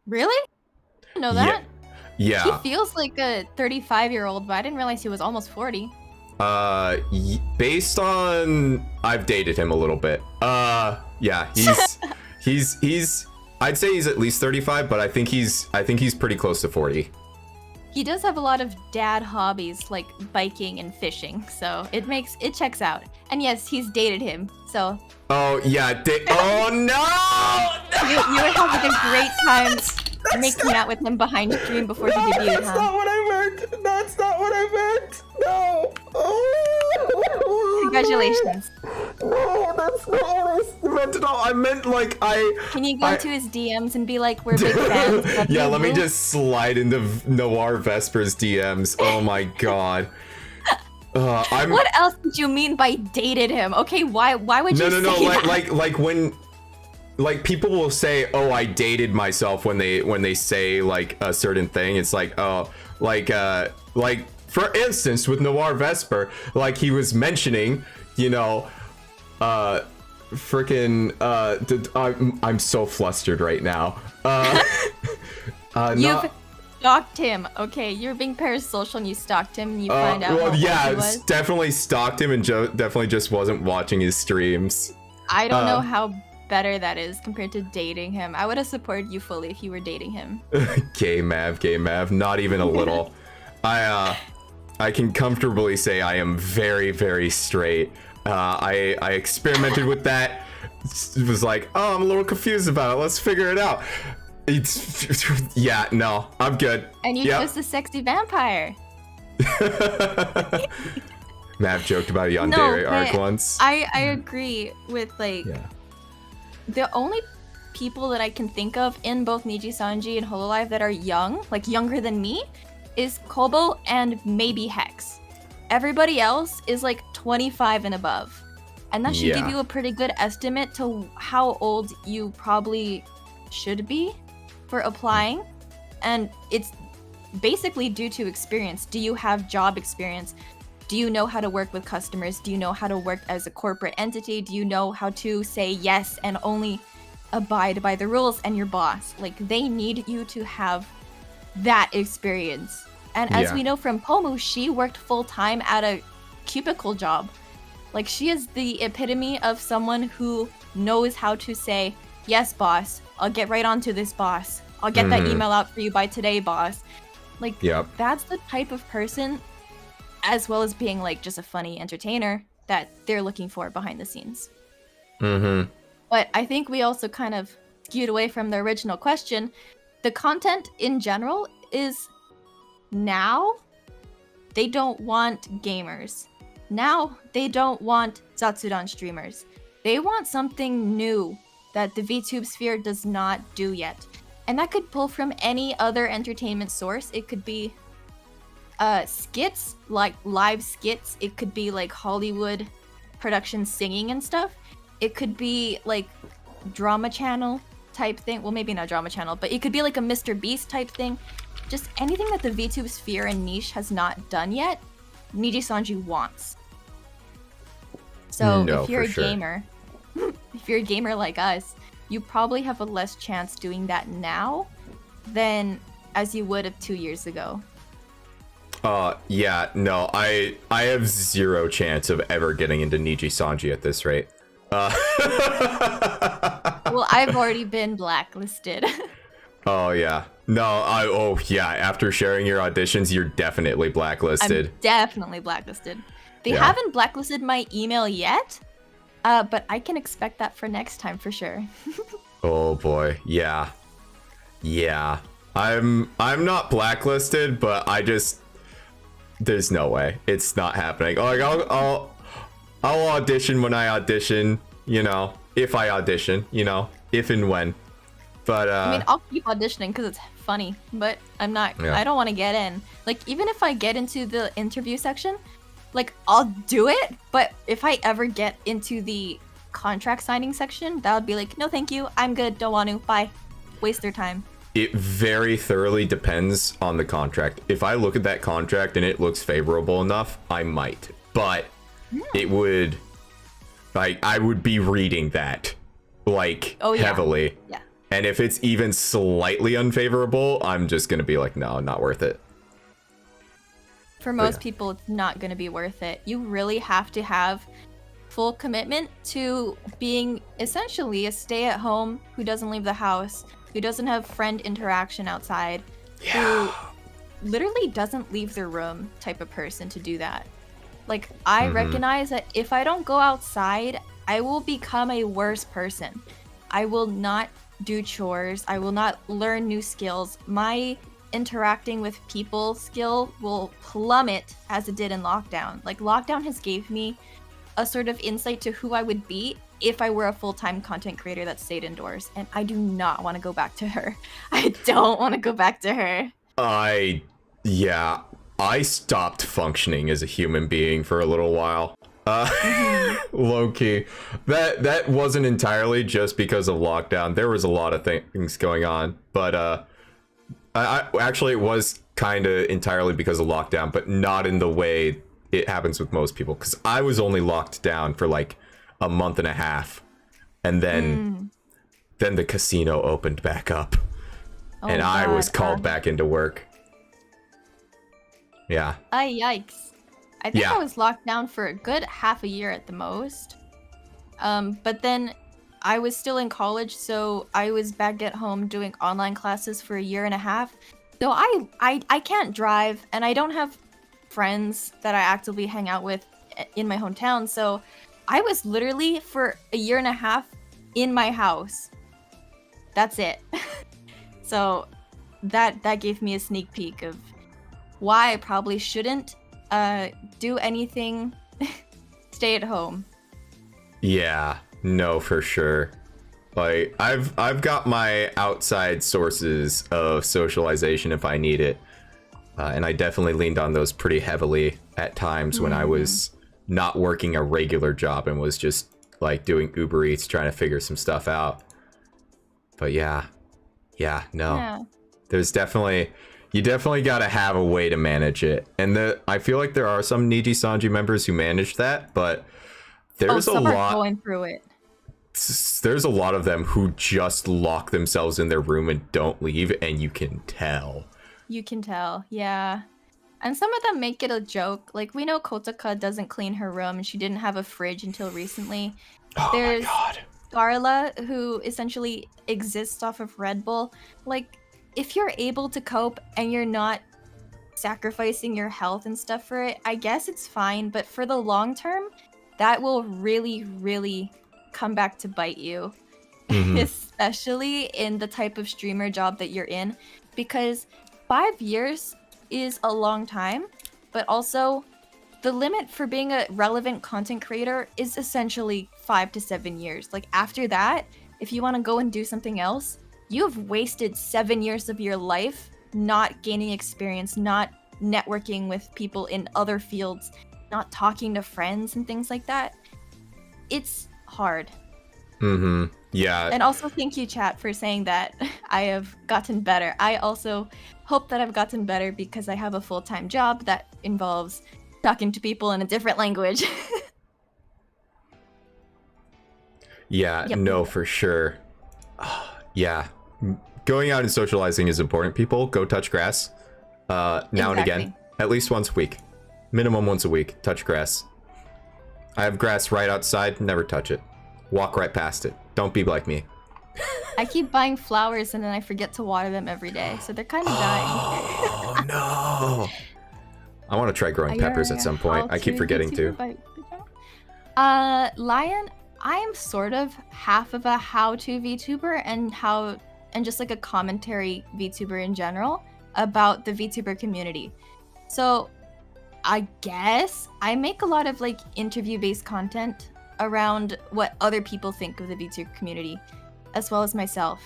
Really? I didn't know that. Yeah. He feels like a 35-year-old, but I didn't realize he was almost 40. Based on I've dated him a little bit. Yeah, he's I'd say he's at least 35, but I think he's pretty close to 40. He does have a lot of dad hobbies like biking and fishing, so it checks out. And yes, he's dated him, so. Oh yeah, oh no! You were having a great time making out with him behind stream before he debuted, That's not what I meant. That's not what I meant. No. Oh, congratulations. No, that's not what I meant at all. I meant like Can you go to his DMs and be like, we're big fans? Yeah, let me just slide into Noir Vesper's DMs. Oh my god. What else did you mean by dated him? Okay, why would you say that? Like when people will say, "Oh, I dated myself," when they say like a certain thing. It's like, oh, like for instance with Noir Vesper, like he was mentioning, you know, freaking I'm so flustered right now. You've stalked him. Okay, you're being parasocial and you stalked him and you find out. Well, yeah, he was. Definitely stalked him and definitely just wasn't watching his streams. I don't know how better that is compared to dating him. I would have supported you fully if you were dating him. Gay Mav, not even a little. I can comfortably say I am very, very straight. I experimented with that. It was like, oh, I'm a little confused about it. Let's figure it out. Yeah, no, I'm good. And you chose the sexy vampire. Mav joked about a yandere arc once. I agree with like the only people that I can think of in both Niji Sanji and Hololive that are young, like younger than me, is Kobo and maybe Hex. Everybody else is like 25 and above. And that should give you a pretty good estimate to how old you probably should be for applying. And it's basically due to experience. Do you have job experience? Do you know how to work with customers? Do you know how to work as a corporate entity? Do you know how to say yes and only abide by the rules and your boss? Like, they need you to have that experience. And as we know from Pomu, she worked full-time at a cubicle job. Like, she is the epitome of someone who knows how to say, yes, boss, I'll get right onto this, boss. I'll get that email out for you by today, boss. Like, that's the type of person, as well as being, like, just a funny entertainer, that they're looking for behind the scenes. But I think we also kind of skewed away from the original question. The content in general is, now, they don't want gamers. Now, they don't want Zatsudan streamers. They want something new that the VTube sphere does not do yet. And that could pull from any other entertainment source. It could be skits, like live skits. It could be like Hollywood production singing and stuff. It could be like drama channel type thing. Well, maybe not drama channel, but it could be like a Mr. Beast type thing. Just anything that the VTube sphere and niche has not done yet, Niji Sanji wants. So if you're a gamer, if you're a gamer like us, you probably have a less chance doing that now than as you would have 2 years ago. Yeah, no, I have zero chance of ever getting into Niji Sanji at this rate. Uh, Well, I've already been blacklisted. oh yeah. No, oh yeah, after sharing your auditions, you're definitely blacklisted. I'm definitely blacklisted. They Yeah. haven't blacklisted my email yet, but I can expect that for next time for sure. Oh boy. Yeah. Yeah. I'm not blacklisted, but there's no way. It's not happening. Like I'll audition when I audition, you know, if I audition, you know, if and when. But I mean, I'll keep auditioning because it's funny, but I'm not. Yeah. I don't want to get in. Like, even if I get into the interview section, like, I'll do it. But if I ever get into the contract signing section, that would be like, no, thank you. I'm good. Don't want to. Bye. Waste their time. it very thoroughly depends on the contract. If I look at that contract and it looks favorable enough, I might. But it would, like, I would be reading that, like, heavily. Yeah. And if it's even slightly unfavorable, I'm just gonna be like, no, not worth it. For most people, it's not going to be worth it. You really have to have full commitment to being essentially a stay-at-home who doesn't leave the house, who doesn't have friend interaction outside, who literally doesn't leave their room type of person to do that. Like, I recognize that if I don't go outside, I will become a worse person. I will not do chores. I will not learn new skills. My interacting with people skill will plummet as it did in lockdown. Like, lockdown has gave me a sort of insight to who I would be if I were a full-time content creator that stayed indoors, and I do not want to go back to her. I don't want to go back to her. I stopped functioning as a human being for a little while. Low-key. That wasn't entirely just because of lockdown. There was a lot of things going on, but I actually, it was kind of entirely because of lockdown, but not in the way it happens with most people, because I was only locked down for like a month and a half, and then the casino opened back up, and I was called back into work. Yeah. Yikes. I think I was locked down for a good half a year at the most. But then I was still in college, so I was back at home doing online classes for a year and a half. So I can't drive, and I don't have friends that I actively hang out with in my hometown. So I was literally for a year and a half in my house. That's it. So that gave me a sneak peek of why I probably shouldn't do anything. Stay at home. Yeah, no, for sure. Like, I've got my outside sources of socialization if I need it, and I definitely leaned on those pretty heavily at times when I was not working a regular job and was just like doing Uber Eats, trying to figure some stuff out. But no. Yeah. There's definitely, you definitely got to have a way to manage it. And I feel like there are some Niji Sanji members who manage that, but there's some a are lot going through it. There's a lot of them who just lock themselves in their room and don't leave, and you can tell. You can tell, yeah. And some of them make it a joke. Like, we know Kotaka doesn't clean her room, and she didn't have a fridge until recently. Oh There's my god. Darla, who essentially exists off of Red Bull. Like, if you're able to cope and you're not sacrificing your health and stuff for it, I guess it's fine. But for the long term, that will really, really come back to bite you. Especially in the type of streamer job that you're in. Because 5 years is a long time, but also the limit for being a relevant content creator is essentially 5 to 7 years. Like, after that, if you want to go and do something else, you've wasted 7 years of your life not gaining experience, not networking with people in other fields, not talking to friends and things like that. It's hard. Yeah. And also thank you, chat, for saying that I have gotten better. I also hope that I've gotten better because I have a full-time job that involves talking to people in a different language. No, for sure. Yeah. Going out and socializing is important. People, go touch grass. Now and again. At least once a week. Minimum once a week. Touch grass. I have grass right outside. Never touch it. Walk right past it. Don't be like me. I keep buying flowers and then I forget to water them every day, so they're kind of dying. Oh no! I want to try growing peppers at some point. I keep forgetting to. Lion, I am sort of half of a how-to VTuber and just like a commentary VTuber in general about the VTuber community. So I guess I make a lot of like interview-based content around what other people think of the VTuber community, as well as myself.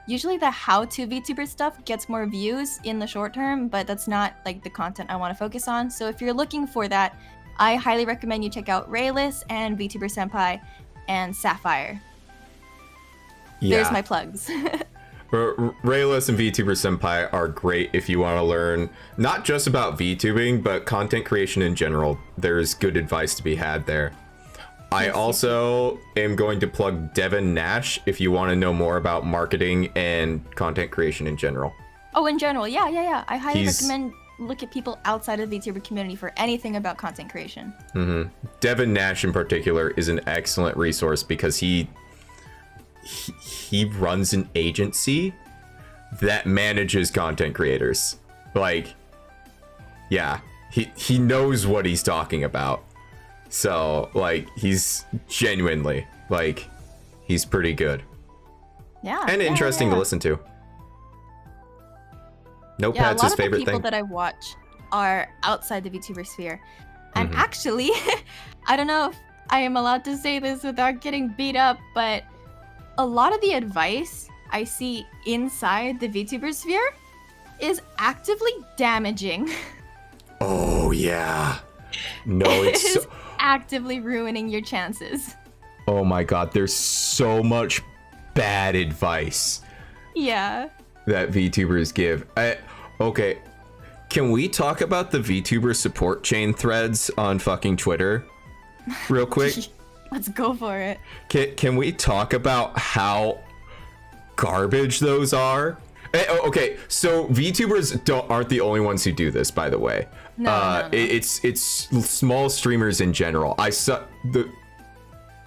Usually the how-to VTuber stuff gets more views in the short term, but that's not like the content I want to focus on. So if you're looking for that, I highly recommend you check out Rayless and VTuber Senpai and Sapphire. Yeah. There's my plugs. Rayless and VTuber Senpai are great if you want to learn not just about VTubing, but content creation in general. There's good advice to be had there. I also am going to plug Devin Nash if you want to know more about marketing and content creation in general. Oh, in general, yeah. I highly recommend look at people outside of the VTuber community for anything about content creation. Devin Nash in particular is an excellent resource because he runs an agency that manages content creators. Like, yeah, he knows what he's talking about. So, like, he's genuinely, like, he's pretty good. Yeah. And interesting to listen to. Notepad's his favorite thing. A lot of the people that I watch are outside the VTuber sphere. And actually, I don't know if I am allowed to say this without getting beat up, but a lot of the advice I see inside the VTuber sphere is actively damaging. Oh, yeah. No, it's so... actively ruining your chances. Oh my god, there's so much bad advice. Yeah. That VTubers give. Okay, can we talk about the VTuber support chain threads on fucking Twitter real quick? Let's go for it. Can we talk about how garbage those are? Okay, so VTubers aren't the only ones who do this, by the way. No. It's small streamers in general.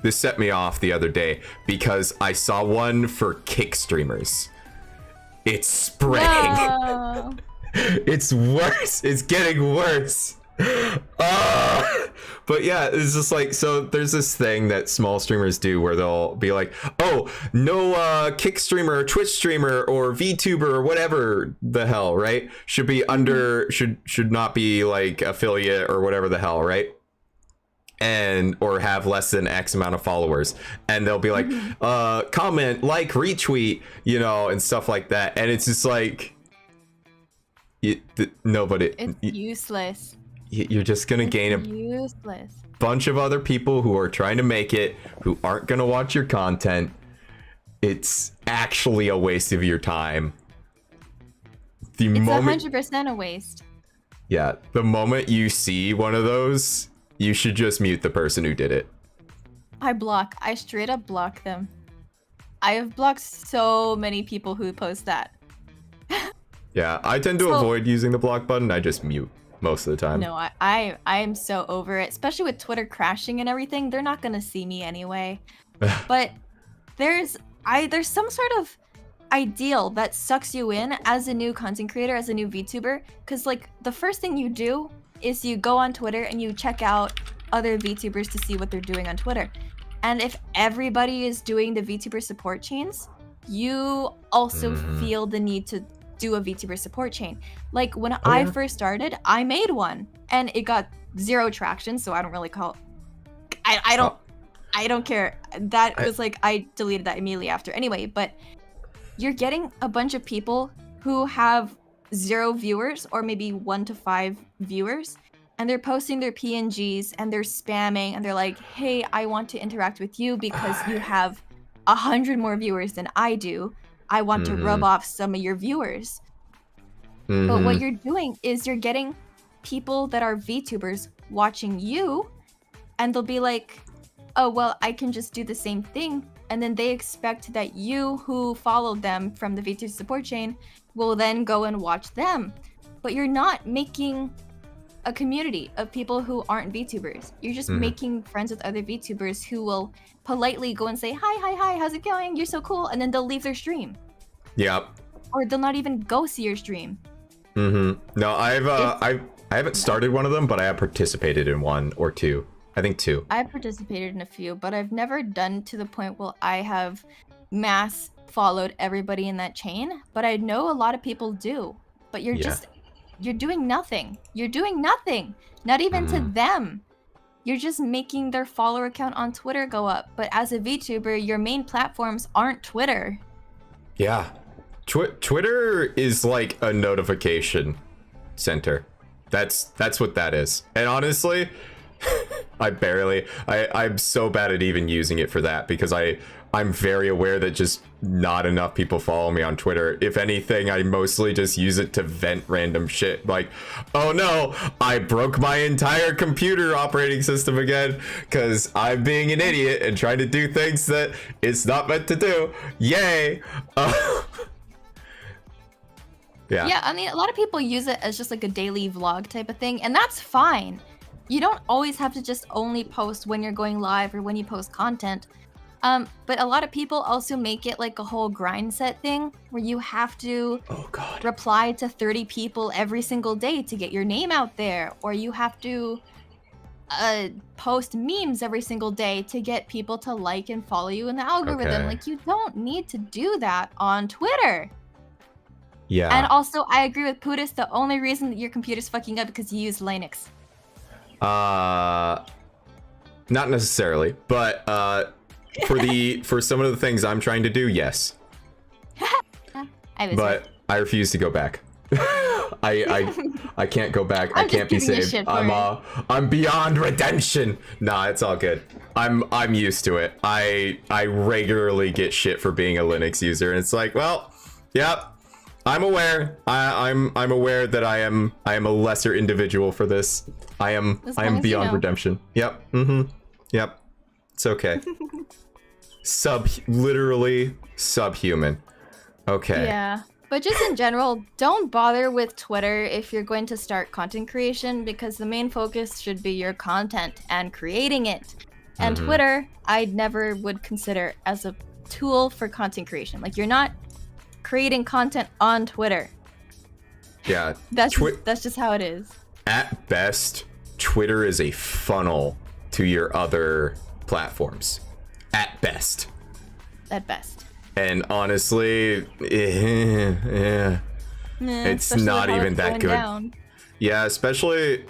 This set me off the other day because I saw one for kick streamers. It's spraying. No. It's worse. It's getting worse. But yeah, it's just like, so there's this thing that small streamers do where they'll be like, oh, no kick streamer or Twitch streamer or VTuber or whatever the hell, right? Should be under, should not be like affiliate or whatever the hell, right? And or have less than X amount of followers, and they'll be like comment, like, retweet, you know, and stuff like that. And it's just like nobody, it's useless. You're just gonna gain a bunch of other people who are trying to make it, who aren't gonna watch your content. It's actually a waste of your time. It's 100% a waste. Yeah, the moment you see one of those, you should just mute the person who did it. I straight up block them. I have blocked so many people who post that. Yeah, I tend to avoid using the block button. I just mute most of the time. No, I am so over it, especially with Twitter crashing and everything. They're not gonna see me anyway. But there's some sort of ideal that sucks you in as a new content creator, as a new VTuber, because like the first thing you do is you go on Twitter and you check out other VTubers to see what they're doing on Twitter. And if everybody is doing the VTuber support chains, you also feel the need to do a VTuber support chain. Like when I first started, I made one and it got 0 traction, so I don't really call it. I don't care. That was like, I deleted that immediately after. Anyway, but you're getting a bunch of people who have 0 viewers or maybe 1 to 5 viewers, and they're posting their PNGs and they're spamming and they're like, hey, I want to interact with you because you have 100 more viewers than I do. I want to rub off some of your viewers. But what you're doing is you're getting people that are VTubers watching you, and they'll be like, oh, well, I can just do the same thing. And then they expect that you who followed them from the VTuber support chain will then go and watch them. But you're not making a community of people who aren't VTubers. You're just making friends with other VTubers who will politely go and say, hi, how's it going? You're so cool. And then they'll leave their stream. Yep. Or they'll not even go see your stream. No, I haven't started one of them, but I have participated in one or two. I think two. I've participated in a few, but I've never done to the point where I have mass followed everybody in that chain. But I know a lot of people do. But you're doing nothing. You're doing nothing. Not even to them. You're just making their follower count on Twitter go up. But as a VTuber, your main platforms aren't Twitter. Yeah. Twitter is like a notification center. That's what that is. And honestly, I'm so bad at even using it for that because I'm very aware that just not enough people follow me on Twitter. If anything, I mostly just use it to vent random shit. Like, oh no, I broke my entire computer operating system again because I'm being an idiot and trying to do things that it's not meant to do. Yay! Yeah, I mean, a lot of people use it as just like a daily vlog type of thing, and that's fine. You don't always have to just only post when you're going live or when you post content. But a lot of people also make it like a whole grind set thing where you have to reply to 30 people every single day to get your name out there, or you have to post memes every single day to get people to like and follow you in the algorithm. Like, you don't need to do that on Twitter. Yeah. And also, I agree with Pudis, the only reason that your computer's fucking up because you use Linux. Not necessarily, but for some of the things I'm trying to do, yes. But I refuse to go back. I can't go back. I can't be saved. I'm beyond redemption. Nah, it's all good. I'm used to it. I regularly get shit for being a Linux user, and it's like, well, yep. I'm aware. I'm aware that I am a lesser individual for this. I am beyond redemption. Yep. Yep. It's okay. Literally subhuman. Okay. Yeah. But just in general, don't bother with Twitter if you're going to start content creation, because the main focus should be your content and creating it. And Twitter, I never would consider as a tool for content creation. Like, you're not creating content on Twitter. Yeah. That's just how it is. At best, Twitter is a funnel to your other platforms. At best. At best. And honestly, it's not even that good. Down. Yeah, especially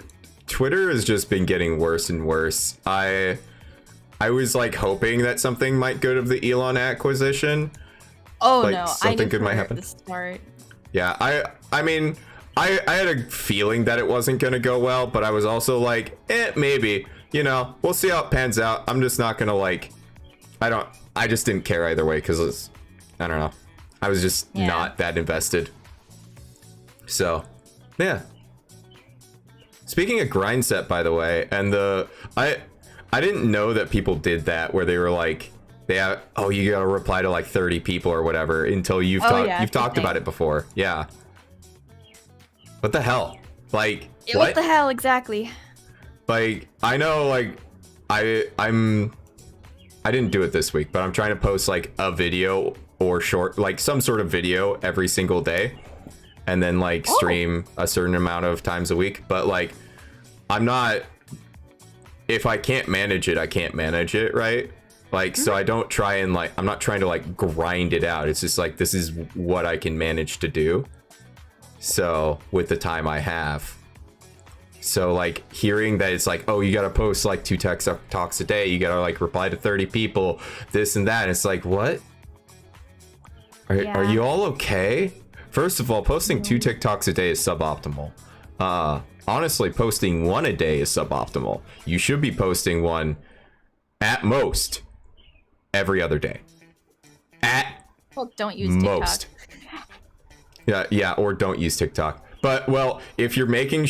Twitter has just been getting worse and worse. I was like hoping that something might go to the Elon acquisition. Oh like, no, something good might happen. The start. Yeah, I mean, I had a feeling that it wasn't gonna go well, but I was also like, maybe. You know, we'll see how it pans out. I'm just not gonna like. I just didn't care either way because I don't know. I was just not that invested. So, yeah. Speaking of grind set, by the way, and I didn't know that people did that where they were like, you gotta reply to like 30 people or whatever until you've talked about it before. Yeah. What the hell? Like, what the hell exactly? Like, I know, like, I didn't do it this week, but I'm trying to post like a video or short, like some sort of video every single day, and then like stream a certain amount of times a week. But like, if I can't manage it, I can't manage it, right? Like, so I don't try and like, I'm not trying to like grind it out. It's just like, this is what I can manage to do. So with the time I have. So like hearing that it's like, oh, you gotta post like 2 tech talks a day, you gotta like reply to 30 people, this and that. It's like, what? Are you all okay? First of all, posting 2 TikToks a day is suboptimal. Honestly, posting 1 a day is suboptimal. You should be posting 1 at most every other day. Don't use most. TikTok. yeah, or don't use TikTok. But well, if you're making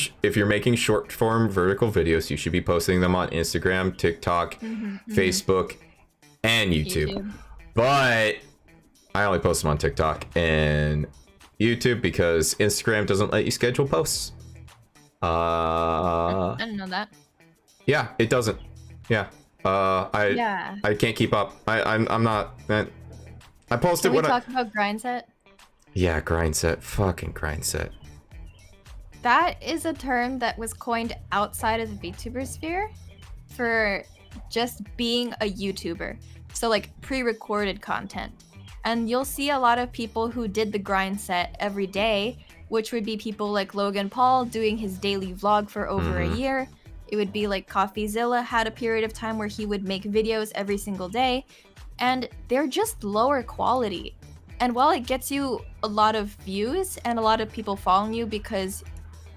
short form vertical videos, you should be posting them on Instagram, TikTok, Facebook, and YouTube. But I only post them on TikTok and YouTube because Instagram doesn't let you schedule posts. Uh, I didn't know that. yeah, it doesn't. Yeah. Yeah. I can't keep up. I'm not. I posted Can we what talk about grind set? Yeah, grind set. Fucking grind set. That is a term that was coined outside of the VTuber sphere for just being a YouTuber. So like pre-recorded content. And you'll see a lot of people who did the grind set every day, which would be people like Logan Paul doing his daily vlog for over a year. It would be like CoffeeZilla had a period of time where he would make videos every single day. And they're just lower quality. And while it gets you a lot of views and a lot of people following you because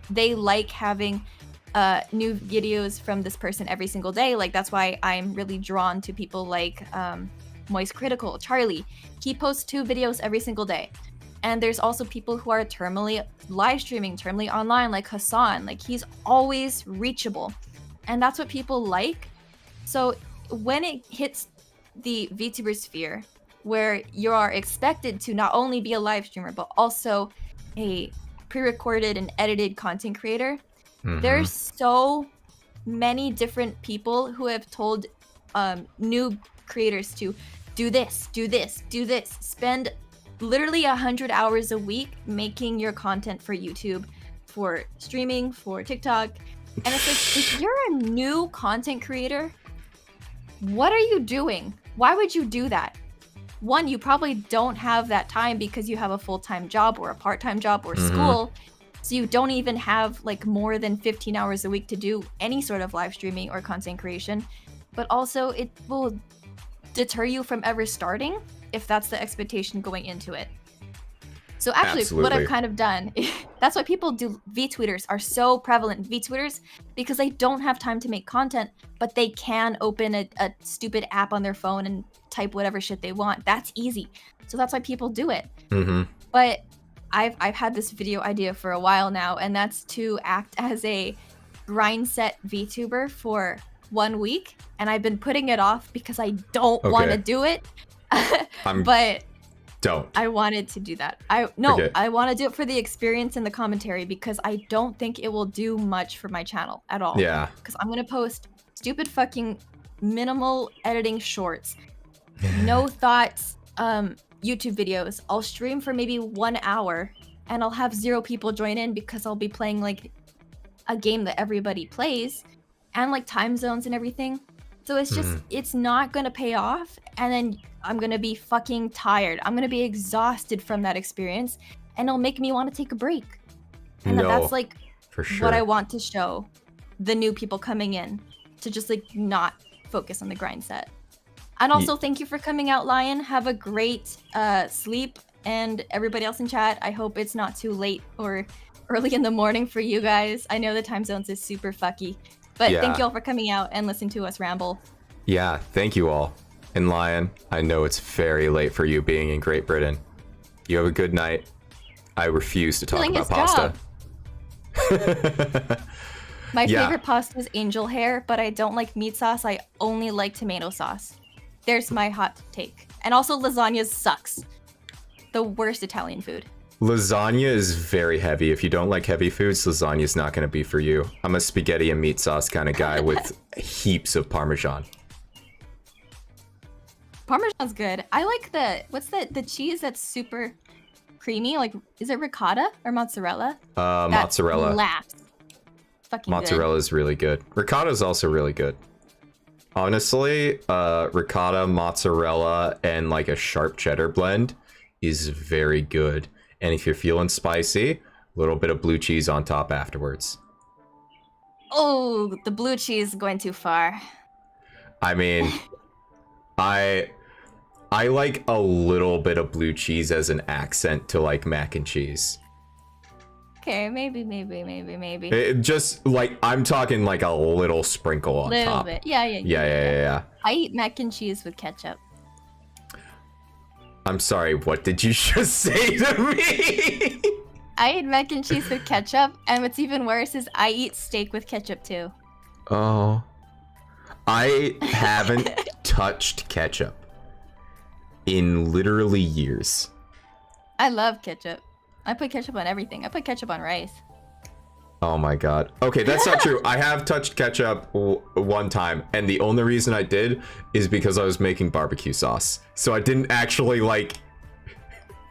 they like having new videos from this person every single day, like that's why I'm really drawn to people like Moist Critical, Charlie. He posts 2 videos every single day. And there's also people who are terminally live streaming, terminally online, like Hassan. Like he's always reachable. And that's what people like. So when it hits the VTuber sphere, where you are expected to not only be a live streamer, but also a pre-recorded and edited content creator, there's so many different people who have told new creators to do this, do this, do this, spend literally 100 hours a week making your content for YouTube, for streaming, for TikTok. And it's like, if you're a new content creator, what are you doing? Why would you do that? One, you probably don't have that time because you have a full-time job or a part-time job or school. So you don't even have like more than 15 hours a week to do any sort of live streaming or content creation. But also it will deter you from ever starting if that's the expectation going into it. So actually, what I've kind of done, that's why people do VTweeters are so prevalent. VTweeters, because they don't have time to make content, but they can open a stupid app on their phone and type whatever shit they want. That's easy. So that's why people do it. But I've had this video idea for a while now, and that's to act as a grind set VTuber for 1 week. And I've been putting it off because I don't want to do it. But I wanted to do that. I want to do it for the experience and the commentary because I don't think it will do much for my channel at all. Yeah. Because I'm going to post stupid fucking minimal editing shorts. No thoughts YouTube videos. I'll stream for maybe 1 hour and I'll have 0 people join in because I'll be playing like a game that everybody plays and like time zones and everything. So it's just, it's not going to pay off. And then I'm going to be fucking tired. I'm going to be exhausted from that experience and it'll make me want to take a break. And that's like for sure what I want to show the new people coming in, to just like not focus on the grind set. And also thank you for coming out, Lion. Have a great sleep, and everybody else in chat, I hope it's not too late or early in the morning for you guys. I know the time zones is super fucky, but thank you all for coming out and listening to us ramble. Yeah, thank you all. And Lion, I know it's very late for you being in Great Britain. You have a good night. I refuse to talk about pasta. My favorite pasta is angel hair, but I don't like meat sauce. I only like tomato sauce. There's my hot take. And also lasagna sucks. The worst Italian food. Lasagna is very heavy. If you don't like heavy foods, lasagna is not going to be for you. I'm a spaghetti and meat sauce kind of guy with heaps of Parmesan. Parmesan's good. I like the cheese that's super creamy? Like, is it ricotta or mozzarella? Mozzarella. Laughs. Fucking mozzarella is really good. Ricotta is also really good. Honestly, ricotta, mozzarella, and like a sharp cheddar blend is very good. And if you're feeling spicy, a little bit of blue cheese on top afterwards. Oh, the blue cheese is going too far. I mean, I like a little bit of blue cheese as an accent to like mac and cheese. Okay, maybe. It just like, I'm talking like a little sprinkle on top. Little bit. Yeah. I eat mac and cheese with ketchup. I'm sorry, what did you just say to me? I eat mac and cheese with ketchup, and what's even worse is I eat steak with ketchup too. Oh. I haven't touched ketchup in literally years. I love ketchup. I put ketchup on everything. I put ketchup on rice. Oh my god. Okay, that's not true. I have touched ketchup one time, and the only reason I did is because I was making barbecue sauce. So I didn't actually like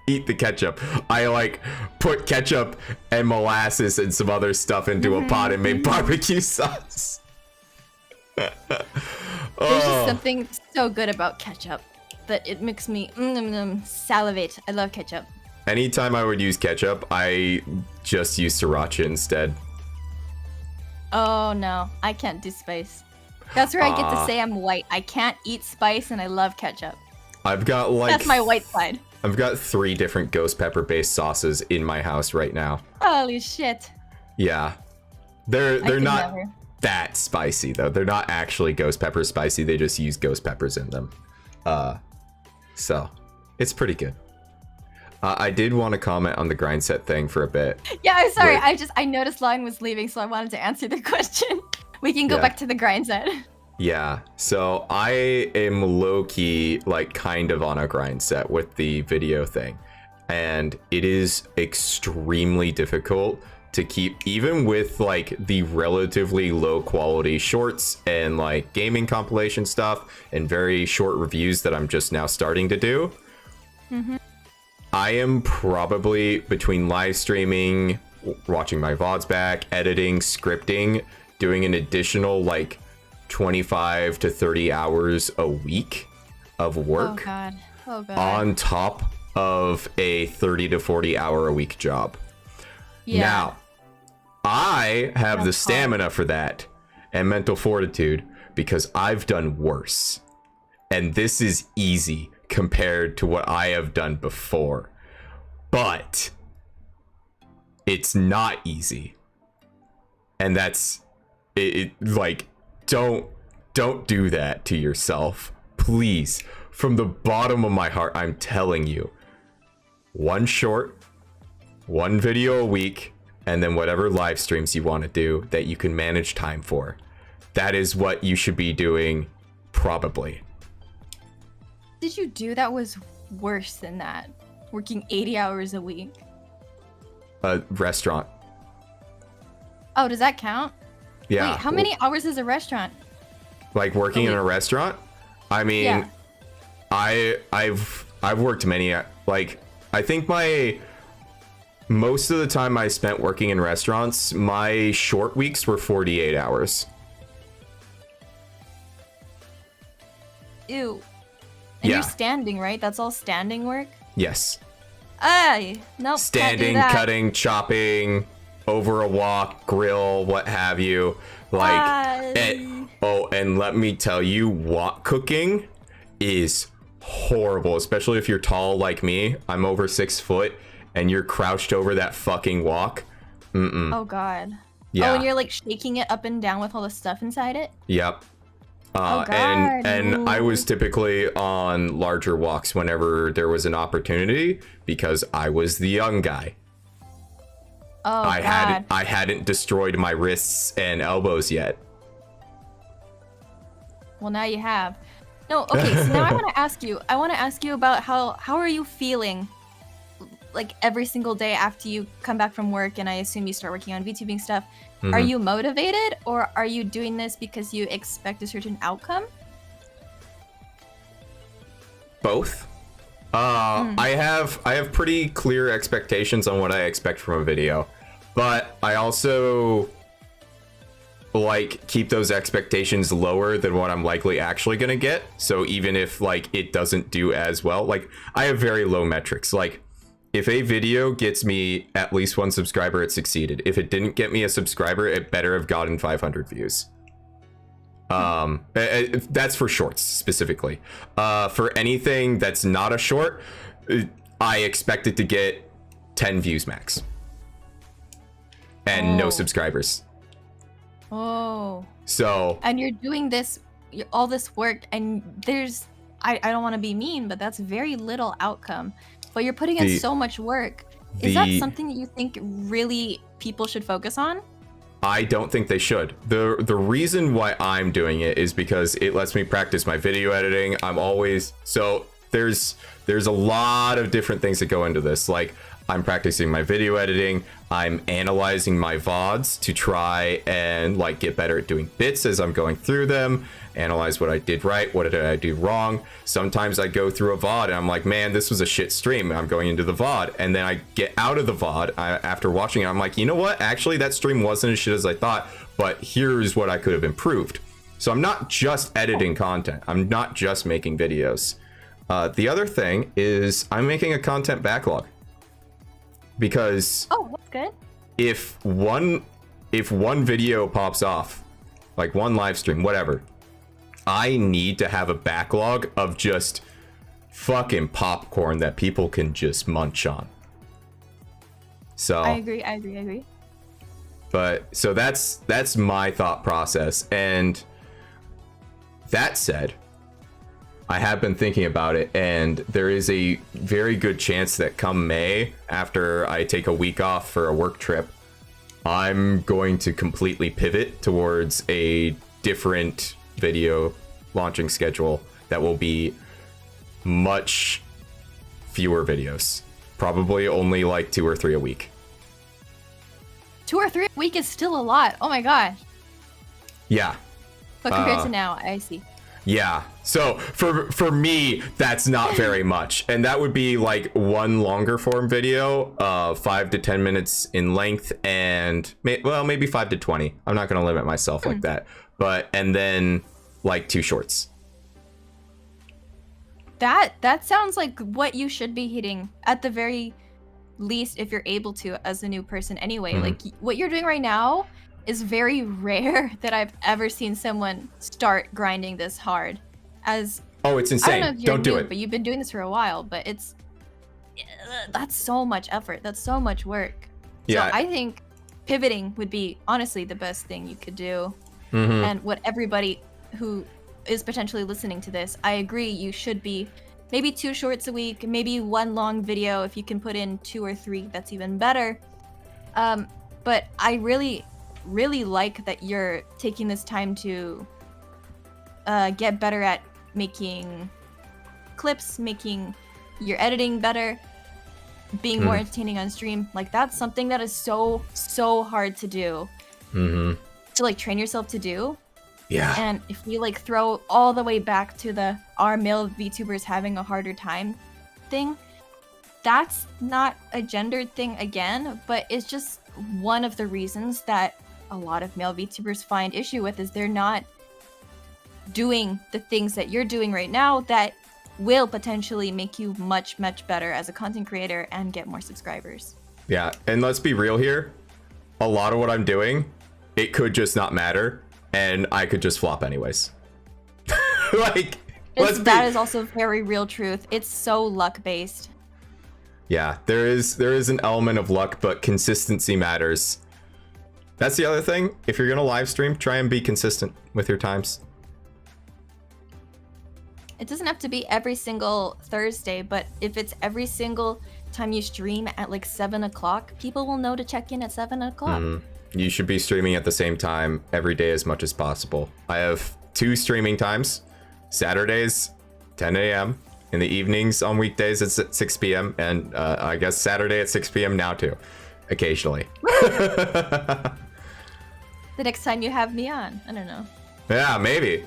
eat the ketchup. I like put ketchup and molasses and some other stuff into a pot and made barbecue sauce. There's just something so good about ketchup that it makes me salivate. I love ketchup. Anytime I would use ketchup, I just use sriracha instead. Oh no, I can't do spice. That's where I get to say I'm white. I can't eat spice and I love ketchup. I've got like... That's my white side. I've got 3 different ghost pepper based sauces in my house right now. Holy shit. Yeah. They're not that spicy though. They're not actually ghost pepper spicy. They just use ghost peppers in them. So it's pretty good. I did want to comment on the grind set thing for a bit. Yeah, I'm sorry. I noticed Lion was leaving, so I wanted to answer the question. We can go back to the grind set. Yeah, so I am low-key, like, kind of on a grind set with the video thing. And it is extremely difficult to keep, even with, like, the relatively low-quality shorts and, like, gaming compilation stuff and very short reviews that I'm just now starting to do. Mm-hmm. I am probably, between live streaming, watching my VODs back, editing, scripting, doing an additional, like, 25 to 30 hours a week of work on top of a 30 to 40 hour a week job. Yeah. Now, I have the stamina for that and mental fortitude because I've done worse. And this is easy compared to what I have done before. But it's not easy. And that's it, like, don't do that to yourself, please. From the bottom of my heart, I'm telling you, 1 short, 1 video a week, and then whatever live streams you want to do that you can manage time for. That is what you should be doing, probably. Did you do that was worse than that? Working 80 hours a week? A restaurant. Oh, does that count? Yeah. Wait, how many hours is a restaurant? Like working in a restaurant? I mean, yeah. I've worked many, like, I think most of the time I spent working in restaurants, my short weeks were 48 hours. Ew. And you're standing, right? That's all standing work? Yes. Nope. Standing, cutting, chopping, over a wok, grill, what have you. Like, and let me tell you, wok cooking is horrible, especially if you're tall like me. I'm over 6 foot, and you're crouched over that fucking wok. Oh god. Yeah. Oh, and you're like shaking it up and down with all the stuff inside it? Yep. Oh god. And I was typically on larger woks whenever there was an opportunity because I was the young guy. Oh, I hadn't destroyed my wrists and elbows yet. Well, now you have. No, okay, so now I want to ask you about how are you feeling like every single day after you come back from work, and I assume you start working on Vtubing stuff. Are you motivated, or are you doing this because you expect a certain outcome? Both. I have pretty clear expectations on what I expect from a video, but I also like keep those expectations lower than what I'm likely actually gonna get. So even if like it doesn't do as well, like I have very low metrics. Like if a video gets me at least 1 subscriber, it succeeded. If it didn't get me a subscriber, it better have gotten 500 views. That's for shorts specifically. For anything that's not a short, I expect it to get 10 views max. And no subscribers. Oh. So. And you're doing this, all this work, and there's, I don't want to be mean, but that's very little outcome. But you're putting in so much work. Is that something that you think really people should focus on? I don't think they should. The reason why I'm doing it is because it lets me practice my video editing. I'm always, so there's a lot of different things that go into this. Like I'm practicing my video editing. I'm analyzing my VODs to try and like get better at doing bits as I'm going through them, analyze what I did right, what did I do wrong. Sometimes I go through a VOD and I'm like, man, this was a shit stream. I'm going into the VOD, and then I get out of the VOD after watching it. I'm like, you know what? Actually, that stream wasn't as shit as I thought, but here's what I could have improved. So I'm not just editing content. I'm not just making videos. The other thing is I'm making a content backlog. Because that's good. If one video pops off, like one live stream, whatever, I need to have a backlog of just fucking popcorn that people can just munch on. So I agree. But so that's my thought process. And that said, I have been thinking about it, and there is a very good chance that come May, after I take a week off for a work trip, I'm going to completely pivot towards a different video launching schedule that will be much fewer videos. Probably only like 2 or 3 a week. 2 or 3 a week is still a lot. Oh my god. Yeah. But compared to now, I see. Yeah, so for me, that's not very much, and that would be like one longer form video, 5 to 10 minutes in length, and maybe 5 to 20. I'm not gonna limit myself like that, and then like 2 shorts. That sounds like what you should be hitting at the very least, if you're able to, as a new person anyway. Like what you're doing right now is very rare that I've ever seen someone start grinding this hard. It's insane. I don't know if you're new, but you've been doing this for a while, but that's so much effort. That's so much work. Yeah. So I think pivoting would be honestly the best thing you could do. And what everybody who is potentially listening to this, I agree, you should be maybe 2 shorts a week, maybe 1 long video. If you can put in 2 or 3, that's even better. But I really like that you're taking this time to get better at making clips, making your editing better, being more entertaining on stream. Like, that's something that is so hard to do. To like train yourself to do. Yeah. And if you like throw all the way back to our male VTubers having a harder time thing, that's not a gendered thing again, but it's just one of the reasons that a lot of male VTubers find issue with, is they're not doing the things that you're doing right now that will potentially make you much better as a content creator and get more subscribers. Yeah, and let's be real here. A lot of what I'm doing, it could just not matter, and I could just flop anyways. Like, that is also very real truth. It's so luck based. Yeah, there is an element of luck, but consistency matters. That's the other thing. If you're gonna live stream, try and be consistent with your times. It doesn't have to be every single Thursday, but if it's every single time you stream at like 7 o'clock, people will know to check in at 7 o'clock. You should be streaming at the same time every day as much as possible. I have 2 streaming times. Saturdays, 10 a.m. In the evenings on weekdays, it's at 6 p.m. And I guess Saturday at 6 p.m. now too, occasionally. The next time you have me on, I don't know. Yeah, maybe.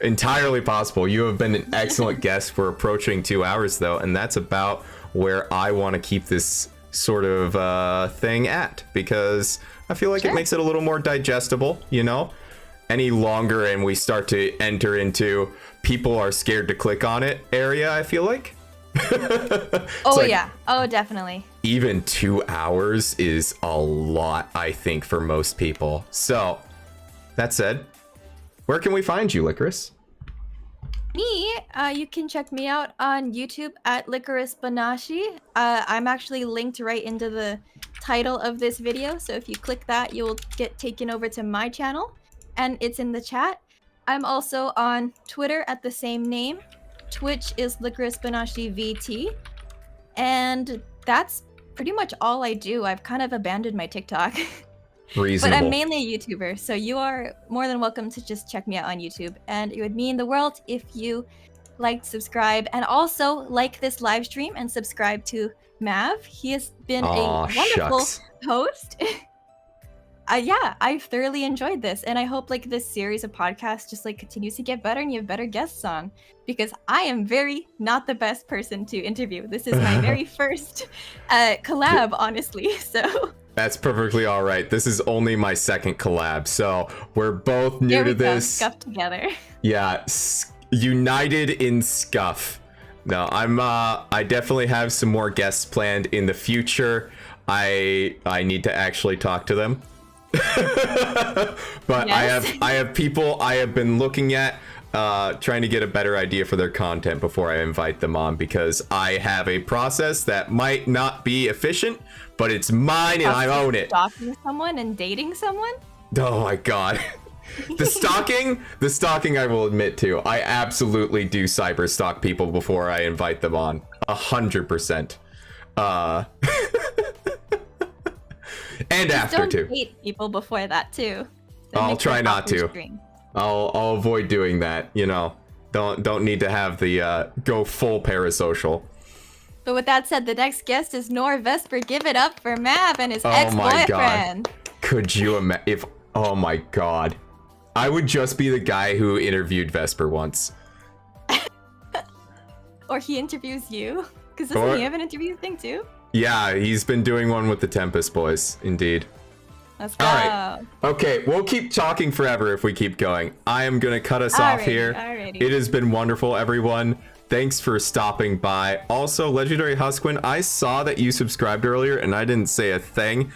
Entirely possible. You have been an excellent guest. We're approaching 2 hours though, and that's about where I want to keep this sort of thing at, because I feel like it makes it a little more digestible, you know? Any longer and we start to enter into people are scared to click on it area, I feel like. Yeah. Oh, definitely. Even 2 hours is a lot, I think, for most people. So, that said, where can we find you, Lycoris? Me, you can check me out on YouTube at Lycoris Banashi. I'm actually linked right into the title of this video, so if you click that, you'll get taken over to my channel, and it's in the chat. I'm also on Twitter at the same name. Twitch is Lycoris Banashi VT, and that's pretty much all I do. I've kind of abandoned my TikTok. Reasonable. But I'm mainly a YouTuber, so you are more than welcome to just check me out on YouTube. And it would mean the world if you liked, subscribe, and also like this live stream and subscribe to Mav. He has been Aw, a wonderful shucks. host. Yeah, I've thoroughly enjoyed this, and I hope like this series of podcasts just like continues to get better and you have better guests on, because I am very not the best person to interview. This is my very first collab, honestly. So That's perfectly all right. This is only my second collab, so we're both new there we to go, this. scuff together. Yeah, united in scuff. No, I definitely have some more guests planned in the future. I need to actually talk to them. But Yes. I have people I have been looking at, trying to get a better idea for their content before I invite them on, because I have a process that might not be efficient, but it's mine and I own it. Stalking someone and dating someone? Oh my god. The stalking I will admit to. I absolutely do cyber stalk people before I invite them on. 100%. And Just after don't too. date people before that too. That I'll makes try it an not awkward to. string. I'll avoid doing that, you know. Don't need to have the go full parasocial. But with that said, the next guest is Nor Vesper. Give it up for Mav and his Oh my god. ex-boyfriend. Could you imagine if, oh my god. I would just be the guy who interviewed Vesper once. Or he interviews you. Because Or- doesn't he have an interview thing too? Yeah, he's been doing one with the Tempest Boys, indeed. Let's go. All right. Okay, we'll keep talking forever if we keep going. I am going to cut us off Alrighty, here. alrighty. It has been wonderful, everyone. Thanks for stopping by. Also, Legendary Husquin, I saw that you subscribed earlier and I didn't say a thing.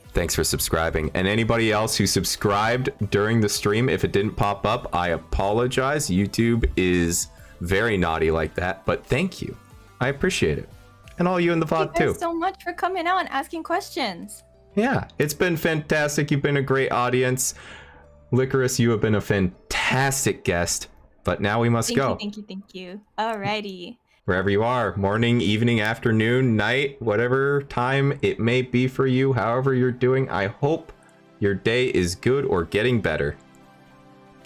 Thanks for subscribing. And anybody else who subscribed during the stream, if it didn't pop up, I apologize. YouTube is very naughty like that, but thank you. I appreciate it. And all you in the VOD Thank you too. guys so much for coming out and asking questions. Yeah, it's been fantastic. You've been a great audience. Lycoris, you have been a fantastic guest. But now we must go. Thank you. Alrighty. Wherever you are, morning, evening, afternoon, night, whatever time it may be for you, however you're doing, I hope your day is good or getting better.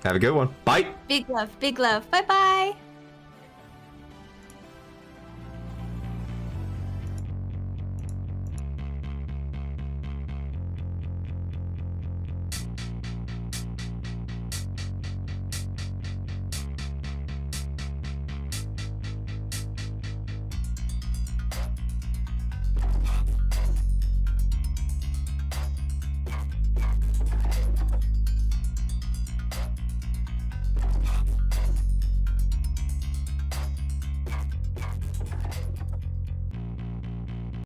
Have a good one. Bye. Big love. Bye-bye.